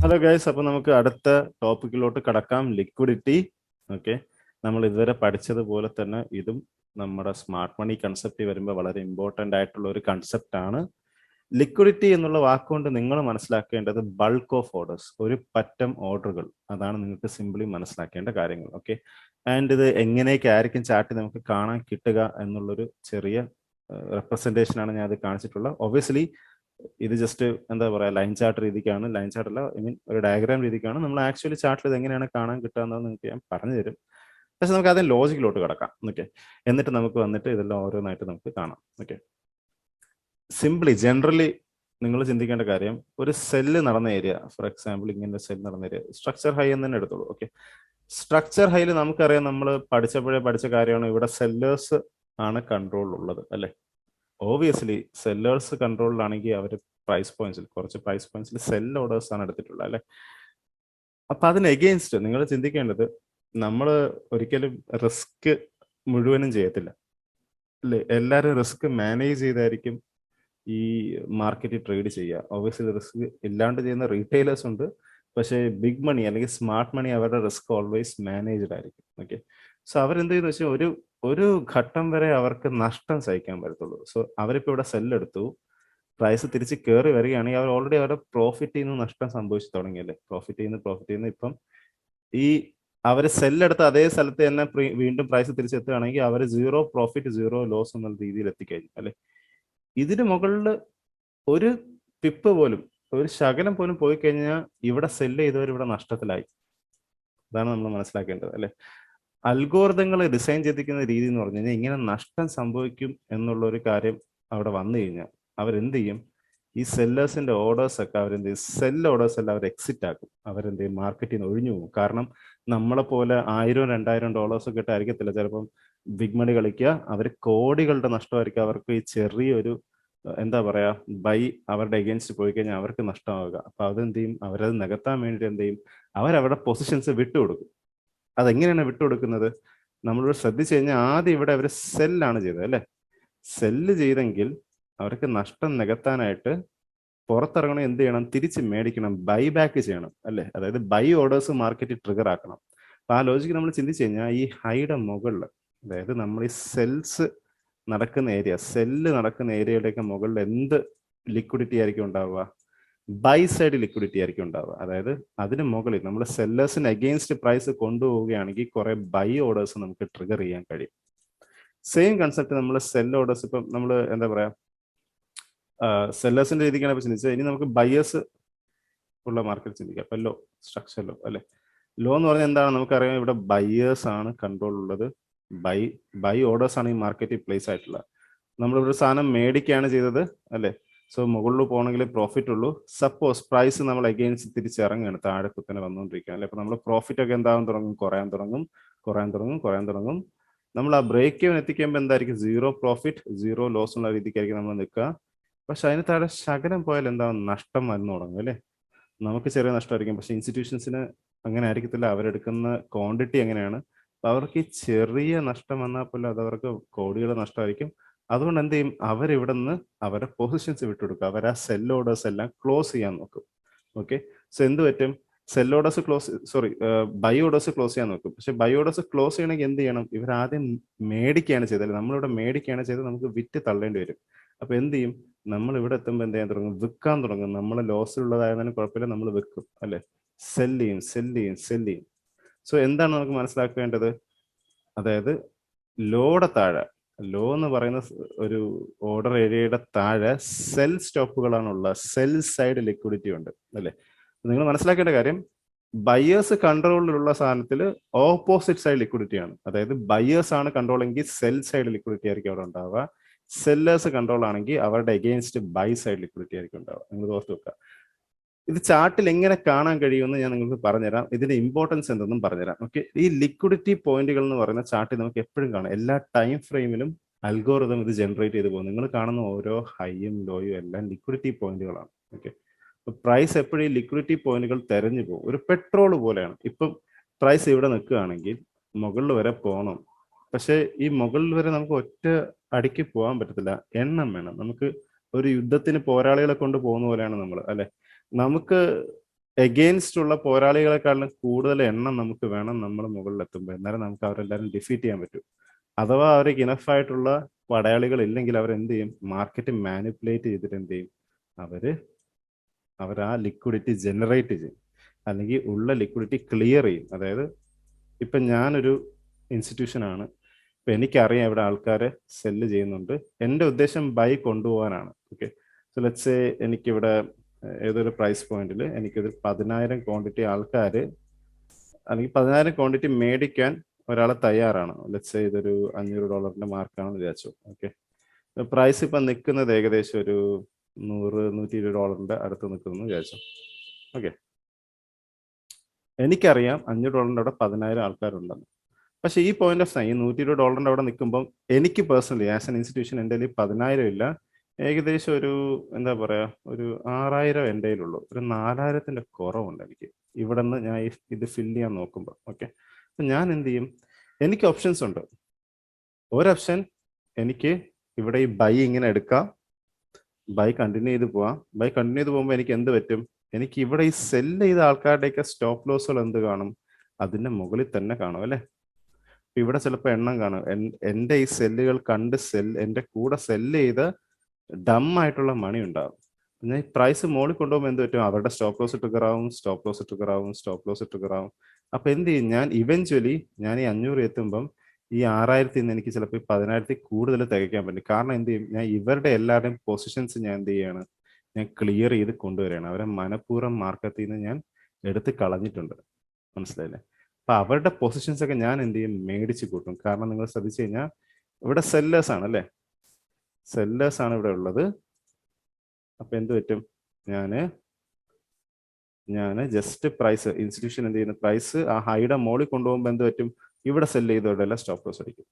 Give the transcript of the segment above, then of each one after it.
Hello guys, അപ്പോൾ നമുക്ക് അടുത്ത ടോപ്പിക്കിലോട്ട് കടക്കാം. ലിക്വിഡിറ്റി. ഓക്കെ, നമ്മൾ ഇതുവരെ പഠിച്ചതുപോലെ തന്നെ ഇതും നമ്മുടെ സ്മാർട്ട് മണി കൺസെപ്റ്റ് വരുമ്പോൾ വളരെ ഇമ്പോർട്ടൻ്റ് ആയിട്ടുള്ള ഒരു കൺസെപ്റ്റ് ആണ്. ലിക്വിഡിറ്റി എന്നുള്ള വാക്കുകൊണ്ട് നിങ്ങൾ മനസ്സിലാക്കേണ്ടത് ബൾക്ക് ഓഫ് ഓർഡേഴ്സ്, ഒരു പറ്റം ഓർഡറുകൾ. അതാണ് നിങ്ങൾക്ക് സിംപിളി മനസ്സിലാക്കേണ്ട കാര്യങ്ങൾ. ഓക്കെ, ആൻഡ് ഇത് എങ്ങനെയൊക്കെ ആയിരിക്കും ചാർട്ട് നമുക്ക് കാണാൻ കിട്ടുക എന്നുള്ളൊരു ചെറിയ റെപ്രസെൻറ്റേഷൻ ആണ് ഞാൻ അത് കാണിച്ചിട്ടുള്ളത്. ഒബ്വിയസ്ലി ഇത് ജസ്റ്റ് എന്താ പറയുക, ലൈൻ ചാർട്ട് രീതിക്കാണ്. ലൈൻ ചാർട്ട് അല്ല, ഐ മീൻ ഒരു ഡയഗ്രാം രീതിക്കാണ്. നമ്മൾ ആക്ച്വലി ചാർട്ടിൽ ഇത് എങ്ങനെയാണ് കാണാൻ കിട്ടുക എന്നത് നിങ്ങൾക്ക് ഞാൻ പറഞ്ഞു തരും. പക്ഷെ നമുക്ക് അതിന് ലോജിക്കിലോട്ട് കിടക്കാം. ഓക്കെ, എന്നിട്ട് നമുക്ക് വന്നിട്ട് ഇതെല്ലാം ഓരോന്നായിട്ട് നമുക്ക് കാണാം. ഓക്കെ, സിംപ്ലി ജനറലി നിങ്ങൾ ചിന്തിക്കേണ്ട കാര്യം, ഒരു സെല്ല് നടന്ന ഏരിയ, ഫോർ എക്സാമ്പിൾ ഇങ്ങനെ സെൽ നടന്ന ഏരിയ സ്ട്രക്ചർ ഹൈ എന്ന് തന്നെ എടുത്തോളൂ. ഓക്കെ, സ്ട്രക്ചർ ഹൈയിൽ നമുക്കറിയാം, നമ്മൾ പഠിച്ച കാര്യമാണ്, ഇവിടെ സെല്ലേഴ്സ് ആണ് കൺട്രോൾ ഉള്ളത് അല്ലെ. ഓബിയസ്ലി സെല്ലേഴ്സ് കൺട്രോളിലാണെങ്കിൽ അവർ പ്രൈസ് പോയിന്റ്സിൽ, കുറച്ച് പ്രൈസ് പോയിന്റ്സിൽ സെൽ ഓർഡേഴ്സ് ആണ് എടുത്തിട്ടുള്ളത് അല്ലെ. അപ്പൊ അതിന് എഗെയിൻസ്റ്റ് നിങ്ങൾ ചിന്തിക്കേണ്ടത്, നമ്മൾ ഒരിക്കലും റിസ്ക് മുഴുവനും ചെയ്യത്തില്ല അല്ലേ. എല്ലാവരും റിസ്ക് മാനേജ് ചെയ്തായിരിക്കും ഈ മാർക്കറ്റിൽ ട്രേഡ് ചെയ്യുക. ഓബിയസ്ലി റിസ്ക് ഇല്ലാണ്ട് ചെയ്യുന്ന റീറ്റെയിലേഴ്സ് ഉണ്ട്, പക്ഷേ ബിഗ് മണി അല്ലെങ്കിൽ സ്മാർട്ട് മണി അവരുടെ റിസ്ക് ഓൾവേസ് മാനേജ്ഡ് ആയിരിക്കും. ഓക്കെ, സോ അവരെന്ത് ചെയ്യുന്ന വെച്ചാൽ ഒരു ഘട്ടം വരെ അവർക്ക് നഷ്ടം സഹിക്കാൻ പറ്റത്തുള്ളൂ. സോ അവരിപ്പോൾ ഇവിടെ സെല്ലെടുത്തു, പ്രൈസ് തിരിച്ച് കയറി വരികയാണെങ്കിൽ അവർ ഓൾറെഡി അവരുടെ പ്രോഫിറ്റിൽ നിന്ന് നഷ്ടം സംഭവിച്ചു തുടങ്ങിയല്ലേ. പ്രോഫിറ്റിൽ നിന്ന് ഇപ്പം ഈ അവർ സെല്ലെടുത്ത അതേ സ്ഥലത്ത് തന്നെ വീണ്ടും പ്രൈസ് തിരിച്ചെത്തുകയാണെങ്കിൽ അവർ സീറോ പ്രോഫിറ്റ് സീറോ ലോസ് എന്നുള്ള രീതിയിൽ എത്തിക്കഴിഞ്ഞു അല്ലെ. ഇതിന് മുകളിൽ ഒരു പിപ്പ് പോലും, ഒരു ശകലം പോലും പോയി കഴിഞ്ഞാൽ ഇവിടെ സെല്ല് ചെയ്തവർ ഇവിടെ നഷ്ടത്തിലായി. അതാണ് നമ്മൾ മനസ്സിലാക്കേണ്ടത് അല്ലെ. അൽഗോരിതങ്ങൾ ഡിസൈൻ ചെയ്തിരിക്കുന്ന രീതി എന്ന് പറഞ്ഞു കഴിഞ്ഞാൽ ഇങ്ങനെ നഷ്ടം സംഭവിക്കും എന്നുള്ള ഒരു കാര്യം അവിടെ വന്നു കഴിഞ്ഞാൽ അവരെന്ത് ചെയ്യും, ഈ സെല്ലേഴ്സിന്റെ ഓർഡേഴ്സ് ഒക്കെ അവരെന്ത് ചെയ്യും, സെൽ ഓർഡേഴ്സ് എല്ലാം അവർ എക്സിറ്റ് ആക്കും. അവരെന്ത് ചെയ്യും, മാർക്കറ്റിൽ നിന്ന് ഒഴിഞ്ഞു പോകും. കാരണം നമ്മളെ പോലെ $1000-2000 ഒക്കെ ഇട്ടായിരിക്കത്തില്ല ചിലപ്പം ബിഗ് മണി കളിക്കുക. അവർ കോടികളുടെ നഷ്ടമായിരിക്കും. അവർക്ക് ഈ ചെറിയൊരു എന്താ പറയാ, ബൈ അവരുടെ എഗൻസ്റ്റ് പോയി കഴിഞ്ഞാൽ അവർക്ക് നഷ്ടമാവുക. അപ്പൊ അതെന്ത് ചെയ്യും, അവരത് നികത്താൻ വേണ്ടിയിട്ട് എന്ത് ചെയ്യും, അവരവരുടെ പൊസിഷൻസ് വിട്ടുകൊടുക്കും. അതെങ്ങനെയാണ് വിട്ടുകൊടുക്കുന്നത്, നമ്മളിവിടെ ശ്രദ്ധിച്ചു കഴിഞ്ഞാൽ ആദ്യം ഇവിടെ അവർ സെല്ലാണ് ചെയ്തത് അല്ലെ. സെല്ല് ചെയ്തെങ്കിൽ അവർക്ക് നഷ്ടം നികത്താനായിട്ട് പുറത്തിറങ്ങണം, എന്ത് ചെയ്യണം, തിരിച്ച് മേടിക്കണം, ബൈ ബാക്ക് ചെയ്യണം അല്ലെ. അതായത് ബൈ ഓർഡേഴ്സ് മാർക്കറ്റിൽ ട്രിഗർ ആക്കണം. അപ്പൊ ആ ലോജിക്ക് നമ്മൾ ചിന്തിച്ചു കഴിഞ്ഞാൽ ഈ ഹൈയുടെ മുകളിൽ, അതായത് നമ്മൾ ഈ സെല്ല് നടക്കുന്ന ഏരിയയുടെയൊക്കെ മുകളിൽ എന്ത് ലിക്വിഡിറ്റി ആയിരിക്കും ഉണ്ടാവുക, ബൈ സൈഡ് ലിക്വിഡിറ്റി ആയിരിക്കും ഉണ്ടാവുക. അതായത് അതിന് മുകളിൽ നമ്മൾ സെല്ലേഴ്സിന് അഗെയിൻസ്റ്റ് പ്രൈസ് കൊണ്ടുപോവുകയാണെങ്കിൽ കുറെ ബൈ ഓർഡേഴ്സ് നമുക്ക് ട്രിഗർ ചെയ്യാൻ കഴിയും. സെയിം കൺസെപ്റ്റ് നമ്മൾ സെൽ ഓർഡേഴ്സ്, ഇപ്പം നമ്മൾ എന്താ പറയാ, സെല്ലേഴ്സിന്റെ രീതിക്കാണ് ഇപ്പൊ ചിന്തിച്ചത്. ഇനി നമുക്ക് ബയേഴ്സ് ഉള്ള മാർക്കറ്റ് ചിന്തിക്കാം. അപ്പൊ ലോ, സ്ട്രക്ചർ ലോ അല്ലെ. ലോ എന്ന് പറഞ്ഞാൽ എന്താണ്, നമുക്കറിയാം ഇവിടെ ബയേഴ്സ് ആണ് കൺട്രോൾ ഉള്ളത്, ബൈ ഓർഡേഴ്സ് ആണ് ഈ മാർക്കറ്റിൽ പ്ലേസ് ആയിട്ടുള്ളത്. നമ്മളിവിടെ സാധനം മേടിക്കുകയാണ് ചെയ്തത് അല്ലെ. സോ മുകളിൽ പോകണമെങ്കിൽ പ്രോഫിറ്റ് ഉള്ളൂ. സപ്പോസ് പ്രൈസ് നമ്മൾ അഗെയിൻസ്റ്റ് തിരിച്ചിറങ്ങുകയാണ്, താഴെ കുത്തനെ വന്നുകൊണ്ടിരിക്കുകയാണ് അല്ലെ. അപ്പൊ നമ്മൾ പ്രോഫിറ്റ് ഒക്കെ എന്താകാൻ തുടങ്ങും, കുറയാൻ തുടങ്ങും. നമ്മൾ ആ ബ്രേക്ക് ഇവൻ എത്തിക്കുമ്പോൾ എന്തായിരിക്കും, സീറോ പ്രോഫിറ്റ് സീറോ ലോസ് ഉള്ള രീതിക്കായിരിക്കും നമ്മൾ നിൽക്കുക. പക്ഷെ അതിന് താഴെ ശകലം പോയാൽ എന്താവും, നഷ്ടം വന്നു തുടങ്ങും അല്ലെ. നമുക്ക് ചെറിയ നഷ്ടമായിരിക്കും, പക്ഷെ ഇൻസ്റ്റിറ്റ്യൂഷൻസിന് അങ്ങനെ ആയിരിക്കത്തില്ല. അവരെടുക്കുന്ന ക്വാണ്ടിറ്റി എങ്ങനെയാണ്, അവർക്ക് ഈ ചെറിയ നഷ്ടം വന്നാൽ പോലും അത് അവർക്ക് കോടികളുടെ നഷ്ടമായിരിക്കും. അതുകൊണ്ട് എന്ത് ചെയ്യും, അവരിവിടെ നിന്ന് അവരുടെ പൊസിഷൻസ് വിട്ടുകൊടുക്കുക. അവർ ആ സെൽ ഓർഡേഴ്സ് എല്ലാം ക്ലോസ് ചെയ്യാൻ നോക്കും. ഓക്കെ, സോ എന്ത് പറ്റും, sell orders buy orders close ചെയ്യാൻ നോക്കും. പക്ഷെ ബൈ ഓർഡേഴ്സ് ക്ലോസ് ചെയ്യണമെങ്കിൽ എന്ത് ചെയ്യണം, ഇവർ ആദ്യം മേടിക്കുകയാണ് ചെയ്തത്, നമ്മളിവിടെ മേടിക്കുകയാണ് ചെയ്തത്, നമുക്ക് വിറ്റ് തള്ളേണ്ടി വരും. അപ്പൊ എന്ത് ചെയ്യും, നമ്മൾ ഇവിടെ എത്തുമ്പോൾ എന്ത് ചെയ്യാൻ തുടങ്ങും, വിൽക്കാൻ തുടങ്ങും. നമ്മൾ ലോസിലുള്ളതായതിനും കുഴപ്പമില്ല, നമ്മൾ വിൽക്കും അല്ലെ. സെല് ചെയ്യും. സോ എന്താണ് നമുക്ക് മനസ്സിലാക്കേണ്ടത്, അതായത് ലോയുടെ താഴെ, ലോ എന്ന് പറയുന്ന ഒരു ഓർഡർ ഏരിയയുടെ താഴെ സെൽ സ്റ്റോപ്പുകളാണുള്ള, സെൽ സൈഡ് ലിക്വിഡിറ്റി ഉണ്ട് അല്ലെ. നിങ്ങൾ മനസ്സിലാക്കേണ്ട കാര്യം, ബയേഴ്സ് കൺട്രോളിലുള്ള സാധനത്തിൽ ഓപ്പോസിറ്റ് സൈഡ് ലിക്വിഡിറ്റി ആണ്. അതായത് ബയേഴ്സ് ആണ് കൺട്രോൾ എങ്കിൽ സെൽ സൈഡ് ലിക്വിഡിറ്റി ആയിരിക്കും അവിടെ ഉണ്ടാവുക. സെല്ലേഴ്സ് കൺട്രോൾ ആണെങ്കിൽ അവരുടെ അഗെയിൻസ്റ്റ് ബൈ സൈഡ് ലിക്വിഡിറ്റി ആയിരിക്കും ഉണ്ടാവുക. നിങ്ങൾ ഓർത്ത് വെക്കുക. ഇത് ചാർട്ടിൽ എങ്ങനെ കാണാൻ കഴിയുമെന്ന് ഞാൻ നിങ്ങൾക്ക് പറഞ്ഞുതരാം. ഇതിന്റെ ഇമ്പോർട്ടൻസ് എന്തെന്നും പറഞ്ഞുതരാം. ഓക്കെ, ഈ ലിക്വിഡിറ്റി പോയിന്റുകൾ എന്ന് പറയുന്ന ചാർട്ടിൽ നമുക്ക് എപ്പോഴും കാണാം. എല്ലാ ടൈം ഫ്രെയിമിലും അൽഗോറിതം ഇത് ജനറേറ്റ് ചെയ്ത് പോകും. നിങ്ങൾ കാണുന്ന ഓരോ ഹൈയും ലോയും എല്ലാം ലിക്വിഡിറ്റി പോയിന്റുകളാണ്. ഓക്കെ, പ്രൈസ് എപ്പോഴും ഈ ലിക്വിഡിറ്റി പോയിന്റുകൾ തെരഞ്ഞു പോകും. ഒരു പെട്രോൾ പോലെയാണ്. ഇപ്പം പ്രൈസ് ഇവിടെ നിൽക്കുകയാണെങ്കിൽ മുകളിൽ വരെ പോകണം. പക്ഷെ ഈ മുകളിൽ വരെ നമുക്ക് ഒറ്റ അടിക്ക് പോകാൻ പറ്റത്തില്ല, എണ്ണം വേണം. നമുക്ക് ഒരു യുദ്ധത്തിന് പോരാളികളെ കൊണ്ട് പോകുന്ന പോലെയാണ് നമ്മൾ അല്ലെ. നമുക്ക് എഗെയിൻസ്റ്റ് ഉള്ള പോരാളികളെക്കാളും കൂടുതൽ എണ്ണം നമുക്ക് വേണം നമ്മൾ മുകളിൽ എത്തുമ്പോൾ, എന്നാലും നമുക്ക് അവരെല്ലാവരും ഡിഫീറ്റ് ചെയ്യാൻ പറ്റും. അഥവാ അവർക്ക് ഇനഫ് ആയിട്ടുള്ള പടയാളികൾ ഇല്ലെങ്കിൽ അവരെന്ത് ചെയ്യും? മാർക്കറ്റ് മാനിപ്പുലേറ്റ് ചെയ്തിട്ട് എന്ത് ചെയ്യും? അവർ ആ ലിക്വിഡിറ്റി ജനറേറ്റ് ചെയ്യും, അല്ലെങ്കിൽ ഉള്ള ലിക്വിഡിറ്റി ക്ലിയർ ചെയ്യും. അതായത് ഇപ്പം ഞാനൊരു ഇൻസ്റ്റിറ്റ്യൂഷൻ ആണ്, ഇപ്പം എനിക്കറിയാം ഇവിടെ ആൾക്കാർ സെല്ല് ചെയ്യുന്നുണ്ട്, എൻ്റെ ഉദ്ദേശം ബൈ കൊണ്ടുപോകാനാണ്. ഓക്കെ, സോ ലെറ്റ്സ് സേ എനിക്കിവിടെ ഏതൊരു പ്രൈസ് പോയിന്റിൽ എനിക്കൊരു 10,000 ക്വാണ്ടിറ്റി ആൾക്കാർ, അല്ലെങ്കിൽ 10,000 ക്വാണ്ടിറ്റി മേടിക്കാൻ ഒരാൾ തയ്യാറാണ്. ലെറ്റ്സ് സേ ഇതൊരു $500 മാർക്കാണെന്ന് വിചാരിച്ചു. ഓക്കെ, പ്രൈസ് ഇപ്പം നിൽക്കുന്നത് ഏകദേശം ഒരു $100-120 അടുത്ത് നിൽക്കുന്നു വിചാരിച്ചു. ഓക്കെ, എനിക്കറിയാം $500 അവിടെ 10,000 ആൾക്കാരുണ്ടെന്ന്. പക്ഷേ ഈ പോയിന്റ് ഓഫ് ടൈം ഈ $120 അവിടെ നിൽക്കുമ്പം എനിക്ക് പേഴ്സണലി ആസ് എൻ ഇൻസ്റ്റിറ്റ്യൂഷൻ എൻ്റെ കയ്യിൽ 10,000 ഇല്ല, ഏകദേശം ഒരു എന്താ പറയുക, ഒരു 6,000 എൻ്റെ കയ്യിലുള്ളൂ. ഒരു 4,000-ൻ്റെ കുറവുണ്ട് എനിക്ക് ഇവിടെ നിന്ന് ഞാൻ ഇത് ഫില്ല് ചെയ്യാൻ നോക്കുമ്പോൾ. ഓക്കെ, അപ്പം ഞാൻ എന്ത് ചെയ്യും? എനിക്ക് ഓപ്ഷൻസ് ഉണ്ട്. ഒരു ഓപ്ഷൻ, എനിക്ക് ഇവിടെ ഈ ബൈ ഇങ്ങനെ എടുക്കാം, ബൈ കണ്ടിന്യൂ ചെയ്ത് പോവാം. ബൈ കണ്ടിന്യൂ ചെയ്ത് പോകുമ്പോൾ എനിക്ക് എന്ത് പറ്റും? എനിക്ക് ഇവിടെ ഈ സെല്ല് ചെയ്ത ആൾക്കാരുടെയൊക്കെ സ്റ്റോപ്പ് ലോസുകൾ എന്ത് കാണും? അതിൻ്റെ മുകളിൽ തന്നെ കാണും അല്ലേ? ഇവിടെ ചിലപ്പോൾ എണ്ണം കാണും. എൻ്റെ ഈ സെല്ലുകൾ കണ്ട് എൻ്റെ കൂടെ സെല്ല് ചെയ്ത് ഡം ആയിട്ടുള്ള മണി ഉണ്ടാവും. ഞാൻ ഈ പ്രൈസ് മുകളിൽ കൊണ്ടുപോകുമ്പോൾ എന്ത് പറ്റും? അവരുടെ സ്റ്റോപ്പ് ലോസ് ട്രിഗർ ആവും, സ്റ്റോപ്പ് ലോസ് ട്രിഗർ ആവും, സ്റ്റോപ്പ് ലോസ് ട്രിഗർ ആവും. അപ്പൊ എന്ത് ചെയ്യും? ഞാൻ ഇവഞ്ച്വലി ഞാൻ ഈ 500 എത്തുമ്പം ഈ 6,000 നിന്ന് എനിക്ക് ചിലപ്പോൾ ഈ 10,000 കൂടുതൽ തികയ്ക്കാൻ പറ്റും. കാരണം എന്ത് ചെയ്യും? ഞാൻ ഇവരുടെ എല്ലാവരുടെയും പൊസിഷൻസ് ഞാൻ എന്ത് ചെയ്യാണ്? ഞാൻ ക്ലിയർ ചെയ്ത് കൊണ്ടുവരികയാണ്. അവരെ മനഃപൂർവ്വം മാർക്കറ്റിൽ നിന്ന് ഞാൻ എടുത്ത് കളഞ്ഞിട്ടുണ്ട്. മനസ്സിലായില്ലേ? അപ്പൊ അവരുടെ പൊസിഷൻസ് ഒക്കെ ഞാൻ എന്ത് ചെയ്യും? മേടിച്ച് കൂട്ടും. കാരണം നിങ്ങൾ ശ്രദ്ധിച്ചു കഴിഞ്ഞാൽ ഇവിടെ സെല്ലേഴ്സ് ആണ് അല്ലേ? സെല്ലേഴ്സ് ആണ് ഇവിടെ ഉള്ളത്. അപ്പൊ എന്ത് പറ്റും? ഞാൻ ജസ്റ്റ് പ്രൈസ് ഇൻസ്റ്റിറ്റ്യൂഷൻ എന്ത് ചെയ്യുന്നു? പ്രൈസ് ആ ഹൈയുടെ മോളിൽ കൊണ്ടുപോകുമ്പോൾ എന്ത് പറ്റും? ഇവിടെ സെല്ല് ചെയ്തവരുടെ എല്ലാം സ്റ്റോപ്പ് ലോസ് അടിക്കും.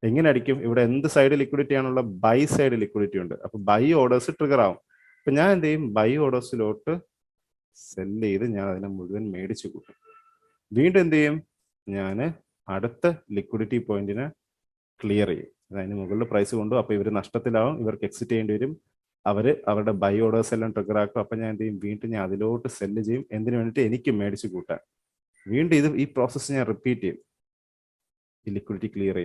എങ്ങനെ അടിക്കും? ഇവിടെ എന്ത് സൈഡ് ലിക്വിഡിറ്റി ആണുള്ള? ബൈ സൈഡ് ലിക്വിഡിറ്റി ഉണ്ട്. അപ്പൊ ബൈ ഓർഡേഴ്സ് ട്രിഗർ ആവും. അപ്പൊ ഞാൻ എന്ത് ചെയ്യും? ബൈ ഓർഡേഴ്സിലോട്ട് സെല്ല് ചെയ്ത് ഞാൻ അതിനെ മുഴുവൻ മേടിച്ചു കൂട്ടും. വീണ്ടും എന്ത് ചെയ്യും? ഞാൻ അടുത്ത ലിക്വിഡിറ്റി പോയിന്റിനെ ക്ലിയർ ചെയ്യും. അതിന് മുകളിൽ പ്രൈസ് കൊണ്ടുപോകും. അപ്പൊ ഇവർ നഷ്ടത്തിലാവും, ഇവർക്ക് എക്സിറ്റ് ചെയ്യേണ്ടി വരും. അവരുടെ ബൈ ഓർഡേഴ്സ് എല്ലാം ട്രിഗർ ആക്കും. അപ്പൊ ഞാൻ എന്ത് ചെയ്യും? വീണ്ടും ഞാൻ അതിലോട്ട് സെല്ല് ചെയ്യും. എന്തിനു വേണ്ടിയിട്ട്? എനിക്ക് മേടിച്ച് കൂട്ടാൻ. വീണ്ടും ഈ പ്രോസസ്സ് ഞാൻ റിപ്പീറ്റ് ചെയ്യും. ഈ ലിക്വിഡിറ്റി ക്ലിയർ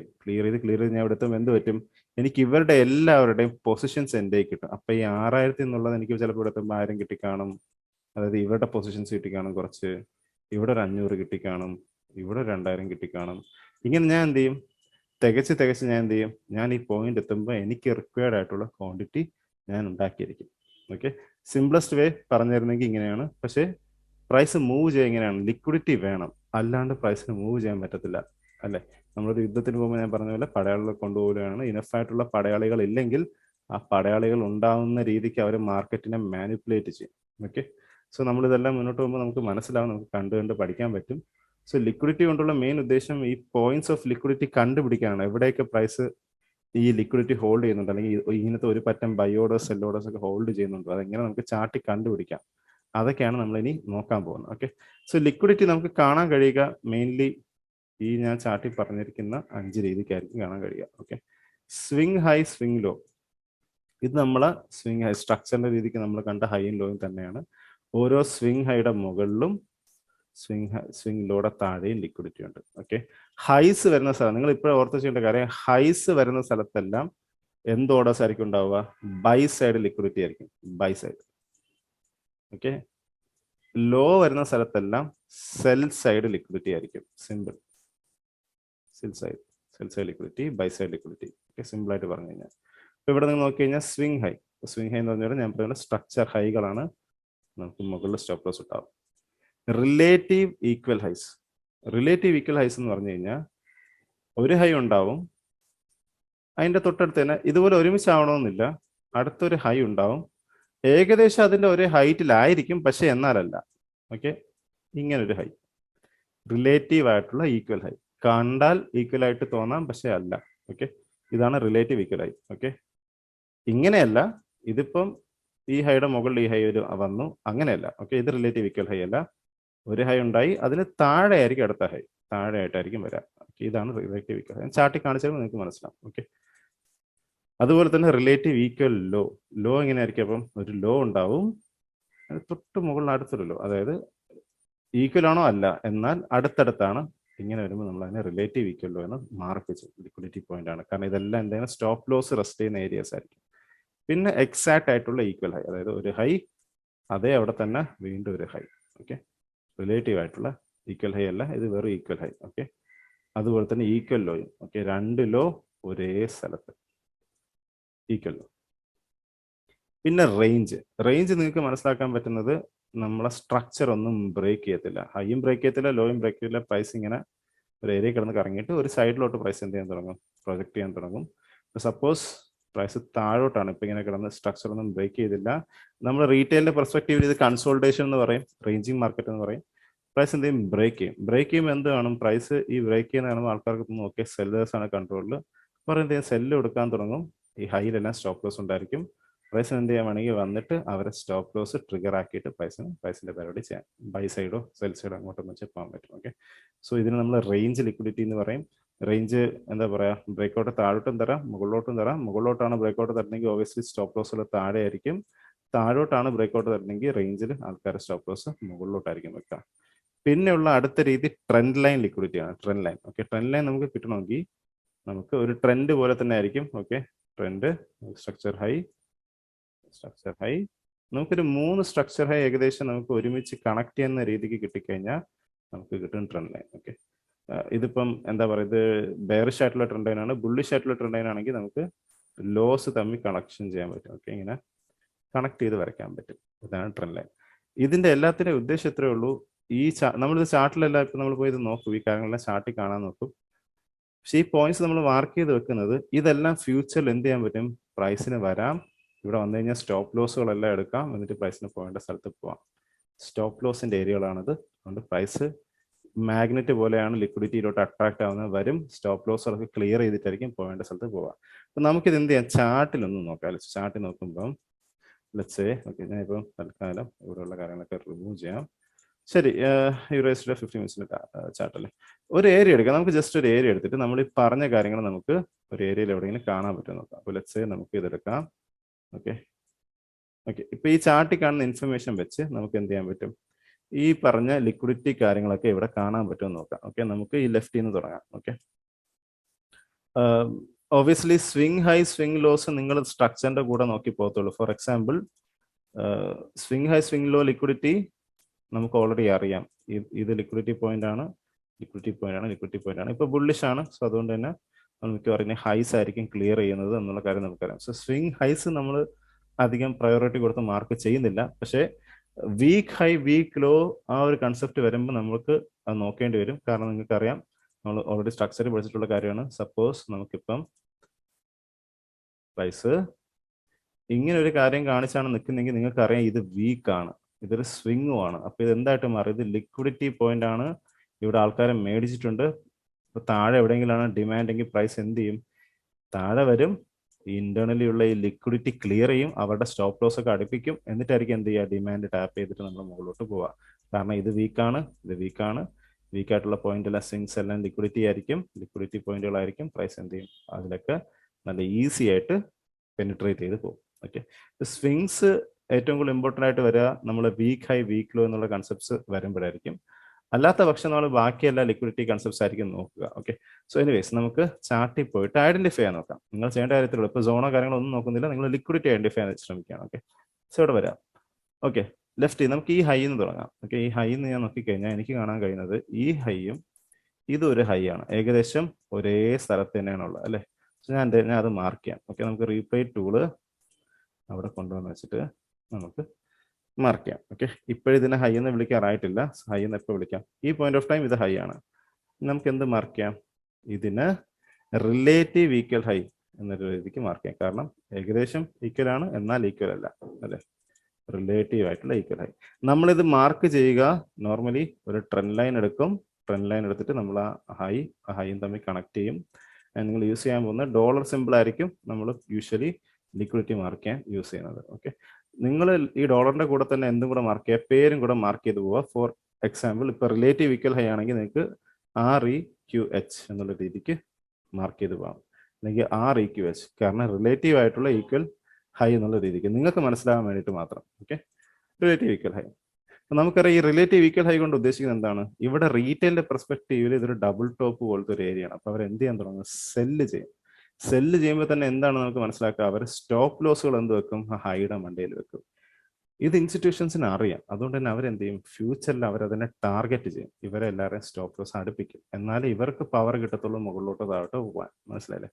ചെയ്ത് ഞാൻ ഇവിടെ എത്തുമ്പോൾ എന്ത് പറ്റും? എനിക്ക് ഇവരുടെ എല്ലാവരുടെയും പൊസിഷൻസ് എൻ്റെ കിട്ടും. അപ്പൊ ഈ 6,000 എന്നുള്ളത് എനിക്ക് ചിലപ്പോൾ ഇവിടെ എത്തുമ്പോൾ 1,000 കിട്ടിക്കാണും. അതായത് ഇവരുടെ പൊസിഷൻസ് കിട്ടിക്കാണും കുറച്ച്, ഇവിടെ ഒരു 500 കിട്ടിക്കാണും, ഇവിടെ 2,000 കിട്ടിക്കാണും. ഇങ്ങനെ ഞാൻ എന്ത് ചെയ്യും? തികച്ച് ഞാൻ എന്ത് ചെയ്യും? ഞാൻ ഈ പോയിന്റ് എത്തുമ്പോൾ എനിക്ക് റിക്വയർഡ് ആയിട്ടുള്ള ക്വാണ്ടിറ്റി ഞാൻ ഉണ്ടാക്കിയിരിക്കും. ഓക്കെ, സിംപ്ലസ്റ്റ് വേ പറഞ്ഞിരുന്നെങ്കിൽ ഇങ്ങനെയാണ്. പക്ഷേ പ്രൈസ് മൂവ് ചെയ്യാൻ എങ്ങനെയാണ്? ലിക്വിഡിറ്റി വേണം, അല്ലാണ്ട് പ്രൈസിന് മൂവ് ചെയ്യാൻ പറ്റത്തില്ല അല്ലേ? നമ്മളൊരു യുദ്ധത്തിന് പോകുമ്പോൾ ഞാൻ പറഞ്ഞ പോലെ പടയാളികളെ കൊണ്ടുപോവുകയാണ്. ഇനഫായിട്ടുള്ള പടയാളികൾ ഇല്ലെങ്കിൽ ആ പടയാളികൾ ഉണ്ടാവുന്ന രീതിക്ക് അവർ മാർക്കറ്റിനെ മാനിപ്പുലേറ്റ് ചെയ്യും. ഓക്കെ, സോ നമ്മളിതെല്ലാം മുന്നോട്ട് പോകുമ്പോൾ നമുക്ക് മനസ്സിലാവും, നമുക്ക് കണ്ട് പഠിക്കാൻ പറ്റും. സോ ലിക്വിഡിറ്റി കൊണ്ടുള്ള മെയിൻ ഉദ്ദേശം ഈ പോയിന്റ്സ് ഓഫ് ലിക്വിഡിറ്റി കണ്ടുപിടിക്കാനാണ്. എവിടെയൊക്കെ പ്രൈസ് ഈ ലിക്വിഡിറ്റി ഹോൾഡ് ചെയ്യുന്നുണ്ട്, അല്ലെങ്കിൽ ഇങ്ങനത്തെ ഒരു പറ്റം ബൈ ഓർഡേഴ്സ് സെൽ ഓർഡേഴ്സ് ഒക്കെ ഹോൾഡ് ചെയ്യുന്നുണ്ടോ, അതെങ്ങനെ നമുക്ക് ചാർട്ടി കണ്ടുപിടിക്കാം, അതൊക്കെയാണ് നമ്മൾ ഇനി നോക്കാൻ പോകുന്നത്. ഓക്കെ, സോ ലിക്വിഡിറ്റി നമുക്ക് കാണാൻ കഴിയുക മെയിൻലി ഈ ഞാൻ ചാർട്ടിൽ പറഞ്ഞിരിക്കുന്ന 5 രീതിക്കായിരിക്കും കാണാൻ കഴിയുക. Okay, swing high, swing low. ഇത് നമ്മളെ സ്വിംഗ് ഹൈ സ്ട്രക്ചറിന്റെ രീതിക്ക് നമ്മൾ കണ്ട ഹൈയും ലോയും തന്നെയാണ്. ഓരോ സ്വിംഗ് ഹൈയുടെ മുകളിലും സ്വിംഗ് ലോയുടെ താഴെയും ലിക്വിഡിറ്റി ഉണ്ട്. ഓക്കെ, ഹൈസ് വരുന്ന സ്ഥലം നിങ്ങൾ ഇപ്പോഴും ഓർത്ത് ചെയ്യേണ്ട കാര്യം, ഹൈസ് വരുന്ന സ്ഥലത്തെല്ലാം എന്ത് ഓർഡേഴ്സ് ആയിരിക്കും ഉണ്ടാവുക? ബൈ സൈഡ് ലിക്വിഡിറ്റി ആയിരിക്കും, ബൈ സൈഡ്. ഓക്കെ, ലോ വരുന്ന സ്ഥലത്തെല്ലാം സെൽ സൈഡ് ലിക്വിഡിറ്റി ആയിരിക്കും. Simple, sell side liquidity, buy side liquidity. Okay, simple ആയിട്ട് പറഞ്ഞു കഴിഞ്ഞാൽ ഇപ്പൊ ഇവിടെ നിങ്ങൾ നോക്കി കഴിഞ്ഞാൽ സ്വിംഗ് ഹൈ എന്ന് പറഞ്ഞാൽ ഞാൻ പറയുന്നത് സ്ട്രക്ചർ ഹൈകളാണ്. നമുക്ക് മുകളിൽ സ്റ്റോപ്പ് ലോസ് ഉണ്ടാവും. റിലേറ്റീവ് ഈക്വൽ ഹൈസ് എന്ന് പറഞ്ഞു കഴിഞ്ഞാൽ ഒരു ഹൈ ഉണ്ടാവും, അതിന്റെ തൊട്ടടുത്ത് തന്നെ ഇതുപോലെ ഒരുമിച്ചാവണമെന്നില്ല, അടുത്തൊരു ഹൈ ഉണ്ടാവും, ഏകദേശം അതിന്റെ ഒരേ ഹൈറ്റിലായിരിക്കും, പക്ഷെ എന്നാലല്ല. ഓക്കെ, ഇങ്ങനൊരു ഹൈ, റിലേറ്റീവ് ആയിട്ടുള്ള ഈക്വൽ ഹൈ. കണ്ടാൽ ഈക്വൽ ആയിട്ട് തോന്നാം, പക്ഷെ അല്ല. ഓക്കെ, ഇതാണ് റിലേറ്റീവ് ഈക്വൽ ഹൈ. ഓക്കെ, ഇങ്ങനെയല്ല, ഇതിപ്പം ഈ ഹൈയുടെ മുകളിൽ ഈ ഹൈ വന്നു, അങ്ങനെയല്ല. ഓക്കെ, ഇത് റിലേറ്റീവ് ഈക്വൽ ഹൈ അല്ല. ഒരു ഹൈ ഉണ്ടായി, അതിന് താഴെ ആയിരിക്കും അടുത്ത ഹൈ, താഴെ ആയിട്ടായിരിക്കും വരാം. ഓക്കെ, ഇതാണ് റിലേറ്റീവ് ഈക്വൽ ഹൈ. ചാർട്ടിൽ കാണിച്ചാൽ നിങ്ങൾക്ക് മനസ്സിലാവും. ഓക്കെ, അതുപോലെ തന്നെ റിലേറ്റീവ് ഈക്വൽ ലോ എങ്ങനെയായിരിക്കും? അപ്പം ഒരു ലോ ഉണ്ടാവും, തൊട്ട് മുകളിൽ അടുത്തൊരു ലോ, അതായത് ഈക്വൽ ആണോ അല്ല, എന്നാൽ അടുത്തടുത്താണ്. ഇങ്ങനെ വരുമ്പോൾ നമ്മൾ അതിനെ റിലേറ്റീവ് ഈക്വൽ ലോ എന്ന് മാർക്ക് ചെയ്യും. ലിക്വിഡിറ്റി പോയിന്റ് ആണ്. കാരണം ഇതെല്ലാം എന്തെങ്കിലും സ്റ്റോപ്പ് ലോസ് റെസ്റ്റ് ചെയ്യുന്ന ഏരിയസ് ആയിരിക്കും. പിന്നെ എക്സാക്ട് ആയിട്ടുള്ള ഈക്വൽ ഹൈ, അതായത് ഒരു ഹൈ അതേ അവിടെ തന്നെ വീണ്ടും ഒരു ഹൈ. ഓക്കെ, റിലേറ്റീവ് ആയിട്ടുള്ള ഈക്വൽ ഹൈ അല്ല, ഇത് വെറും ഈക്വൽ ഹൈ. ഓക്കെ, അതുപോലെ തന്നെ ഈക്വൽ ലോയും. ഓക്കെ, രണ്ട് ലോ ഒരേ സ്ഥലത്ത്, ഈക്വൽ ലോ. പിന്നെ റേഞ്ച്. റേഞ്ച് നിങ്ങൾക്ക് മനസ്സിലാക്കാൻ പറ്റുന്നത് നമ്മളെ സ്ട്രക്ചർ ഒന്നും ബ്രേക്ക് ചെയ്യത്തില്ല. ഹൈയും ബ്രേക്ക് ചെയ്യത്തില്ല, ലോയും ബ്രേക്ക് ചെയ്തില്ല. പ്രൈസ് ഇങ്ങനെ ഒരു ഏരിയ കിടന്ന് കറങ്ങിയിട്ട് ഒരു സൈഡിലോട്ട് പ്രൈസ് എന്ത് ചെയ്യാൻ തുടങ്ങും, പ്രൊജക്ട് ചെയ്യാൻ തുടങ്ങും. സപ്പോസ് പ്രൈസ് താഴോട്ടാണ്, ഇപ്പൊ ഇങ്ങനെ കിടന്ന് സ്ട്രക്ചർ ഒന്നും ബ്രേക്ക് ചെയ്തില്ല. നമ്മൾ റീറ്റെയിലിന്റെ പെർസ്പെക്റ്റീവിൽ ഇത് കൺസോൾട്ടേഷൻ എന്ന് പറയും, റേഞ്ചിങ് മാർക്കറ്റ് എന്ന് പറയും. പ്രൈസ് എന്ത് ചെയ്യും, ബ്രേക്ക് ചെയ്യും. ബ്രേക്ക് ചെയ്യുമ്പോൾ എന്ത് കാണും, പ്രൈസ് ഈ ബ്രേക്ക് ചെയ്യുന്ന കാണുമ്പോൾ ആൾക്കാർക്ക് തോന്നും ഓക്കെ സെല്ലേഴ്സ് ആണ് കൺട്രോളിൽ, അപ്പോൾ എന്ത് ചെയ്യും, സെല്ല് കൊടുക്കാൻ തുടങ്ങും. ഈ ഹൈയിലെല്ലാം സ്റ്റോപ്പ് ലോസ് ഉണ്ടായിരിക്കും. പ്രൈസിന് എന്ത് ചെയ്യാൻ വേണമെങ്കിൽ വന്നിട്ട് അവരെ സ്റ്റോപ്പ് ലോസ് ട്രിഗർ ആക്കിയിട്ട് പ്രൈസിന്റെ പരിപാടി ചെയ്യാം. ബൈ സൈഡോ സെൽ സൈഡോ അങ്ങോട്ടും വെച്ച് പോകാൻ പറ്റും. ഓക്കെ, സോ ഇതിന് നമ്മൾ റേഞ്ച് ലിക്വിഡിറ്റി എന്ന് പറയും. റേഞ്ച് എന്താ പറയാ, ബ്രേക്കൗട്ട് താഴോട്ടും തരാം മുകളിലോട്ടും തരാം. മുകളിലോട്ടാണ് ബ്രേക്കൗട്ട് തരണമെങ്കിൽ ഓബിയസ്ലി സ്റ്റോപ്പ് ലോസുകൾ താഴെ ആയിരിക്കും. താഴോട്ടാണ് ബ്രേക്കൗട്ട് തരണമെങ്കിൽ റേഞ്ചിൽ ആൾക്കാരുടെ സ്റ്റോപ്പ് ലോസ് മുകളിലോട്ടായിരിക്കും വെക്കുക. പിന്നെയുള്ള അടുത്ത രീതി ട്രെൻഡ് ലൈൻ ലിക്വിഡിറ്റി ആണ്. Trend line. Okay, trend line നമുക്ക് കിട്ടണമെങ്കിൽ നമുക്ക് ഒരു ട്രെൻഡ് പോലെ തന്നെ ആയിരിക്കും. Okay, trend, structure high, structure high. നമുക്കൊരു 3 സ്ട്രക്ചർ ഹൈ ഏകദേശം നമുക്ക് ഒരുമിച്ച് കണക്ട് ചെയ്യുന്ന രീതിക്ക് കിട്ടിക്കഴിഞ്ഞാൽ നമുക്ക് കിട്ടും ട്രെൻഡ് ലൈൻ. ഓക്കെ, ഇതിപ്പം എന്താ പറയുക, ഇത് ബെയറിഷ് ആയിട്ടുള്ള ട്രെൻഡ് ലൈൻ ആണ്. ബുള്ളിഷ് ആയിട്ടുള്ള ട്രെൻഡ് ലൈൻ ആണെങ്കിൽ നമുക്ക് ലോസ് തമ്മിൽ കണക്ഷൻ ചെയ്യാൻ പറ്റും. ഓക്കെ, ഇങ്ങനെ കണക്ട് ചെയ്ത് വരയ്ക്കാൻ പറ്റും. ഇതാണ് ട്രെൻഡ് ലൈൻ. ഇതിന്റെ എല്ലാത്തിൻ്റെ ഉദ്ദേശം ഇത്രയേ ഉള്ളൂ. ഈ നമ്മളിത് ചാർട്ടിലെല്ലാം ഇപ്പം നമ്മൾ പോയി ഇത് നോക്കും, ഈ കാര്യങ്ങളെല്ലാം ചാർട്ടിൽ കാണാൻ നോക്കും. പക്ഷേ ഈ പോയിന്റ്സ് നമ്മൾ മാർക്ക് ചെയ്ത് വെക്കുന്നത് ഇതെല്ലാം ഫ്യൂച്ചറിൽ എന്ത് ചെയ്യാൻ പറ്റും, പ്രൈസിന് വരാം. ഇവിടെ വന്നു കഴിഞ്ഞാൽ സ്റ്റോപ്പ് ലോസുകളെല്ലാം എടുക്കാം, എന്നിട്ട് പ്രൈസിന് പോകേണ്ട സ്ഥലത്ത് പോവാം. സ്റ്റോപ്പ് ലോസിന്റെ ഏരിയകളാണിത്. അതുകൊണ്ട് പ്രൈസ് മാഗ്നറ്റ് പോലെയാണ് ലിക്വിഡിറ്റിയിലോട്ട് അട്രാക്ട് ആവുന്നത്. വരും, സ്റ്റോപ്പ് ലോസുകളൊക്കെ ക്ലിയർ ചെയ്തിട്ടായിരിക്കും പോകേണ്ട സ്ഥലത്ത് പോവാം. അപ്പം നമുക്കിത് എന്ത് ചെയ്യാം, ചാർട്ടിലൊന്ന് നോക്കാം. ചാർട്ടിൽ നോക്കുമ്പം ലെറ്റ്സ് ഓക്കെ, ഞാനിപ്പം തൽക്കാലം ഇവിടെയുള്ള കാര്യങ്ങളൊക്കെ റിമൂവ് ചെയ്യാം. ശരി, യൂറേസിലെ 50 മിനിറ്റ്സിന്റെ ചാർട്ടല്ലേ, ഒരു ഏരിയ എടുക്കാം. നമുക്ക് ജസ്റ്റ് ഒരു ഏരിയ എടുത്തിട്ട് നമ്മൾ ഈ പറഞ്ഞ കാര്യങ്ങൾ നമുക്ക് ഒരു ഏരിയയിൽ എവിടെയെങ്കിലും കാണാൻ പറ്റും നോക്കാം. അപ്പോൾ ലെറ്റ്സ് നമുക്ക് ഇതെടുക്കാം. ഓക്കെ ഓക്കെ, ഇപ്പൊ ഈ ചാർട്ടിൽ കാണുന്ന ഇൻഫർമേഷൻ വെച്ച് നമുക്ക് എന്ത് ചെയ്യാൻ പറ്റും, ഈ പറഞ്ഞ ലിക്വിഡിറ്റി കാര്യങ്ങളൊക്കെ ഇവിടെ കാണാൻ പറ്റുമെന്ന് നോക്കാം. ഓക്കെ, നമുക്ക് ഈ ലെഫ്റ്റിൽ നിന്ന് തുടങ്ങാം. Okay, obviously swing high swing lows നിങ്ങൾ സ്ട്രക്ചറിന്റെ കൂടെ നോക്കി പോകത്തുള്ളൂ. For example, swing high swing low liquidity നമുക്ക് ഓൾറെഡി അറിയാം. ഇത് ലിക്വിഡിറ്റി പോയിന്റ് ആണ്, ലിക്വിഡിറ്റി പോയിന്റ് ആണ്, ലിക്വിഡിറ്റി പോയിന്റ് ആണ്. ഇപ്പൊ ബുള്ളിഷ് ആണ്, സോ അതുകൊണ്ട് തന്നെ നമുക്ക് പറയുന്നത് ഹൈസ് ആയിരിക്കും ക്ലിയർ ചെയ്യുന്നത് എന്നുള്ള കാര്യം നമുക്കറിയാം. സോ സ്വിംഗ് ഹൈസ് നമ്മൾ അധികം പ്രയോറിറ്റി കൊടുത്ത് മാർക്ക് ചെയ്യുന്നില്ല. പക്ഷേ വീക്ക് ഹൈ വീക്ക് ലോ ആ ഒരു കൺസെപ്റ്റ് വരുമ്പോൾ നമുക്ക് അത് നോക്കേണ്ടി വരും. കാരണം നിങ്ങൾക്കറിയാം, നമ്മൾ ഓൾറെഡി സ്ട്രക്ചറിൽ പഠിച്ചിട്ടുള്ള കാര്യമാണ്. സപ്പോസ് നമുക്കിപ്പം പ്രൈസ് ഇങ്ങനെ ഒരു കാര്യം കാണിച്ചാണ് നിൽക്കുന്നെങ്കിൽ നിങ്ങൾക്കറിയാം ഇത് വീക്കാണ്, ഇതൊരു സ്വിങ്ങും ആണ്. അപ്പൊ ഇത് എന്തായിട്ട് മാറി, ഇത് ലിക്വിഡിറ്റി പോയിന്റ് ആണ്. ഇവിടെ ആൾക്കാരെ മേടിച്ചിട്ടുണ്ട്. ഇപ്പൊ താഴെ എവിടെയെങ്കിലാണ് ഡിമാൻഡ് എങ്കിൽ പ്രൈസ് എന്ത് ചെയ്യും, താഴെ വരും. ഇന്റേണലി ഉള്ള ഈ ലിക്വിഡിറ്റി ക്ലിയർ ചെയ്യും, അവരുടെ സ്റ്റോപ്പ് ലോസ് ഒക്കെ അടുപ്പിക്കും. എന്നിട്ടായിരിക്കും എന്ത് ചെയ്യുക, ഡിമാൻഡ് ടാപ്പ് ചെയ്തിട്ട് നമ്മൾ മുകളിലോട്ട് പോവുക. കാരണം ഇത് വീക്കാണ്, ഇത് വീക്കാണ്. വീക്കായിട്ടുള്ള പോയിന്റ് എല്ലാം സ്വിങ്സ് എല്ലാം ലിക്വിഡിറ്റി ആയിരിക്കും, ലിക്വിഡിറ്റി പോയിന്റുകളായിരിക്കും. പ്രൈസ് എന്ത് ചെയ്യും, അതിലൊക്കെ നല്ല ഈസി ആയിട്ട് പെനിട്രേറ്റ് ചെയ്ത് പോകും. ഓക്കെ, സ്വിങ്സ് ഏറ്റവും കൂടുതൽ ഇമ്പോർട്ടൻ്റ് ആയിട്ട് വരിക നമ്മൾ വീക്ക് ഹൈ വീക്ക് ലോ എന്നുള്ള കൺസെപ്റ്റ്സ് വരുമ്പോഴായിരിക്കും. അല്ലാത്ത പക്ഷം നമ്മൾ ബാക്കിയെല്ലാം ലിക്വിഡിറ്റി കൺസെപ്റ്റ്സ് ആയിരിക്കും നോക്കുക. ഓക്കെ, സോ എനിവേസ് നമുക്ക് ചാർട്ടിൽ പോയിട്ട് ഐഡന്റിഫൈ ചെയ്യാൻ നോക്കാം. നിങ്ങൾ ചെയ്യേണ്ട കാര്യത്തിലുള്ളൂ, ഇപ്പോൾ സോണോ കാര്യങ്ങളോ ഒന്നും നോക്കുന്നില്ല, നിങ്ങൾ ലിക്വിഡിറ്റി ഐഡന്റിഫൈ ചെയ്യാൻ ശ്രമിക്കുകയാണ്. ഓക്കെ, സോ ഇവിടെ വരാം. ഓക്കെ, ലെഫ്റ്റ് നമുക്ക് ഈ ഹൈ എന്ന് തുടങ്ങാം. ഓക്കെ, ഈ ഹൈ എന്ന് ഞാൻ നോക്കിക്കഴിഞ്ഞാൽ എനിക്ക് കാണാൻ കഴിയുന്നത് ഈ ഹൈയും ഇതൊരു ഹൈ ആണ്, ഏകദേശം ഒരേ സ്ഥലത്ത് തന്നെയാണുള്ളത് അല്ലേ. സോ ഞാൻ അത് മാർക്ക് ചെയ്യാം. ഓക്കെ, നമുക്ക് റീപ്ലേ ടൂള് അവിടെ കൊണ്ടുവന്ന് വെച്ചിട്ട് നമുക്ക് മാർക്ക് ചെയ്യാം. ഓക്കെ, ഇപ്പോഴിതിനെ ഹൈ എന്ന് വിളിക്കാറായിട്ടില്ല, ഹൈ എന്ന് എപ്പോൾ വിളിക്കാം, ഈ പോയിന്റ് ഓഫ് ടൈം ഇത് ഹൈ ആണ്. നമുക്ക് എന്ത് മാർക്ക് ചെയ്യാം, ഇതിന് റിലേറ്റീവ് ഈക്വൽ ഹൈ എന്നൊരു രീതിക്ക് മാർക്ക് ചെയ്യാം. കാരണം ഏകദേശം ഈക്വൽ ആണ്, എന്നാൽ ഈക്വൽ അല്ല അല്ലേ, റിലേറ്റീവ് ആയിട്ടുള്ള ഈക്വൽ ഹൈ. നമ്മളിത് മാർക്ക് ചെയ്യുക, നോർമലി ഒരു ട്രെൻഡ് ലൈൻ എടുക്കും. ട്രെൻഡ് ലൈൻ എടുത്തിട്ട് നമ്മൾ ആ ഹൈയും തമ്മിൽ കണക്ട് ചെയ്യും. നിങ്ങൾ യൂസ് ചെയ്യാൻ പോകുന്ന ഡോളർ സിമ്പിൾ ആയിരിക്കും നമ്മൾ യൂഷ്വലി ലിക്വിഡിറ്റി മാർക്ക് ചെയ്യാൻ യൂസ് ചെയ്യുന്നത്. ഓക്കെ, നിങ്ങൾ ഈ ഡോളറിന്റെ കൂടെ തന്നെ എന്തും കൂടെ മാർക്ക് ചെയ്യുക, പേരും കൂടെ മാർക്ക് ചെയ്ത് പോവുക. ഫോർ എക്സാമ്പിൾ, ഇപ്പൊ റിലേറ്റീവ് ഈക്വൽ ഹൈ ആണെങ്കിൽ നിങ്ങൾക്ക് REQH എന്നുള്ള രീതിക്ക് മാർക്ക് ചെയ്ത് പോകാം, അല്ലെങ്കിൽ REQH, കാരണം റിലേറ്റീവ് ആയിട്ടുള്ള ഈക്വൽ ഹൈ എന്നുള്ള രീതിക്ക് നിങ്ങൾക്ക് മനസ്സിലാകാൻ വേണ്ടിയിട്ട് മാത്രം. Okay, relative equal high. നമുക്കറിയാം ഈ റിലേറ്റീവ് ഈക്വൽ ഹൈ കൊണ്ട് ഉദ്ദേശിക്കുന്നത് എന്താണ്? ഇവിടെ റീറ്റെയിലിന്റെ പെർസ്പെക്റ്റീവിൽ ഇതൊരു ഡബിൾ ടോപ്പ് പോലത്തെ ഒരു ഏരിയ ആണ്. അപ്പൊ അവർ എന്ത് ചെയ്യാൻ തുടങ്ങും? സെല്ല് ചെയ്യും. സെല്ല് ചെയ്യുമ്പോൾ തന്നെ എന്താണ് നമുക്ക് മനസ്സിലാക്കുക? അവർ സ്റ്റോപ്പ് ലോസുകൾ എന്ത് വെക്കും? ഹൈയുടെ മണ്ടയിൽ വെക്കും. ഇത് ഇൻസ്റ്റിറ്റ്യൂഷൻസിന് അറിയാം. അതുകൊണ്ട് തന്നെ അവരെന്ത് ചെയ്യും? ഫ്യൂച്ചറിൽ അവരതിനെ ടാർഗറ്റ് ചെയ്യും. ഇവരെ എല്ലാവരെയും സ്റ്റോപ്പ് ലോസ് അടുപ്പിക്കും. എന്നാലും ഇവർക്ക് പവർ കിട്ടത്തുള്ളൂ മുകളിലോട്ട് താഴോട്ട് പോകാൻ. മനസ്സിലായില്ലേ?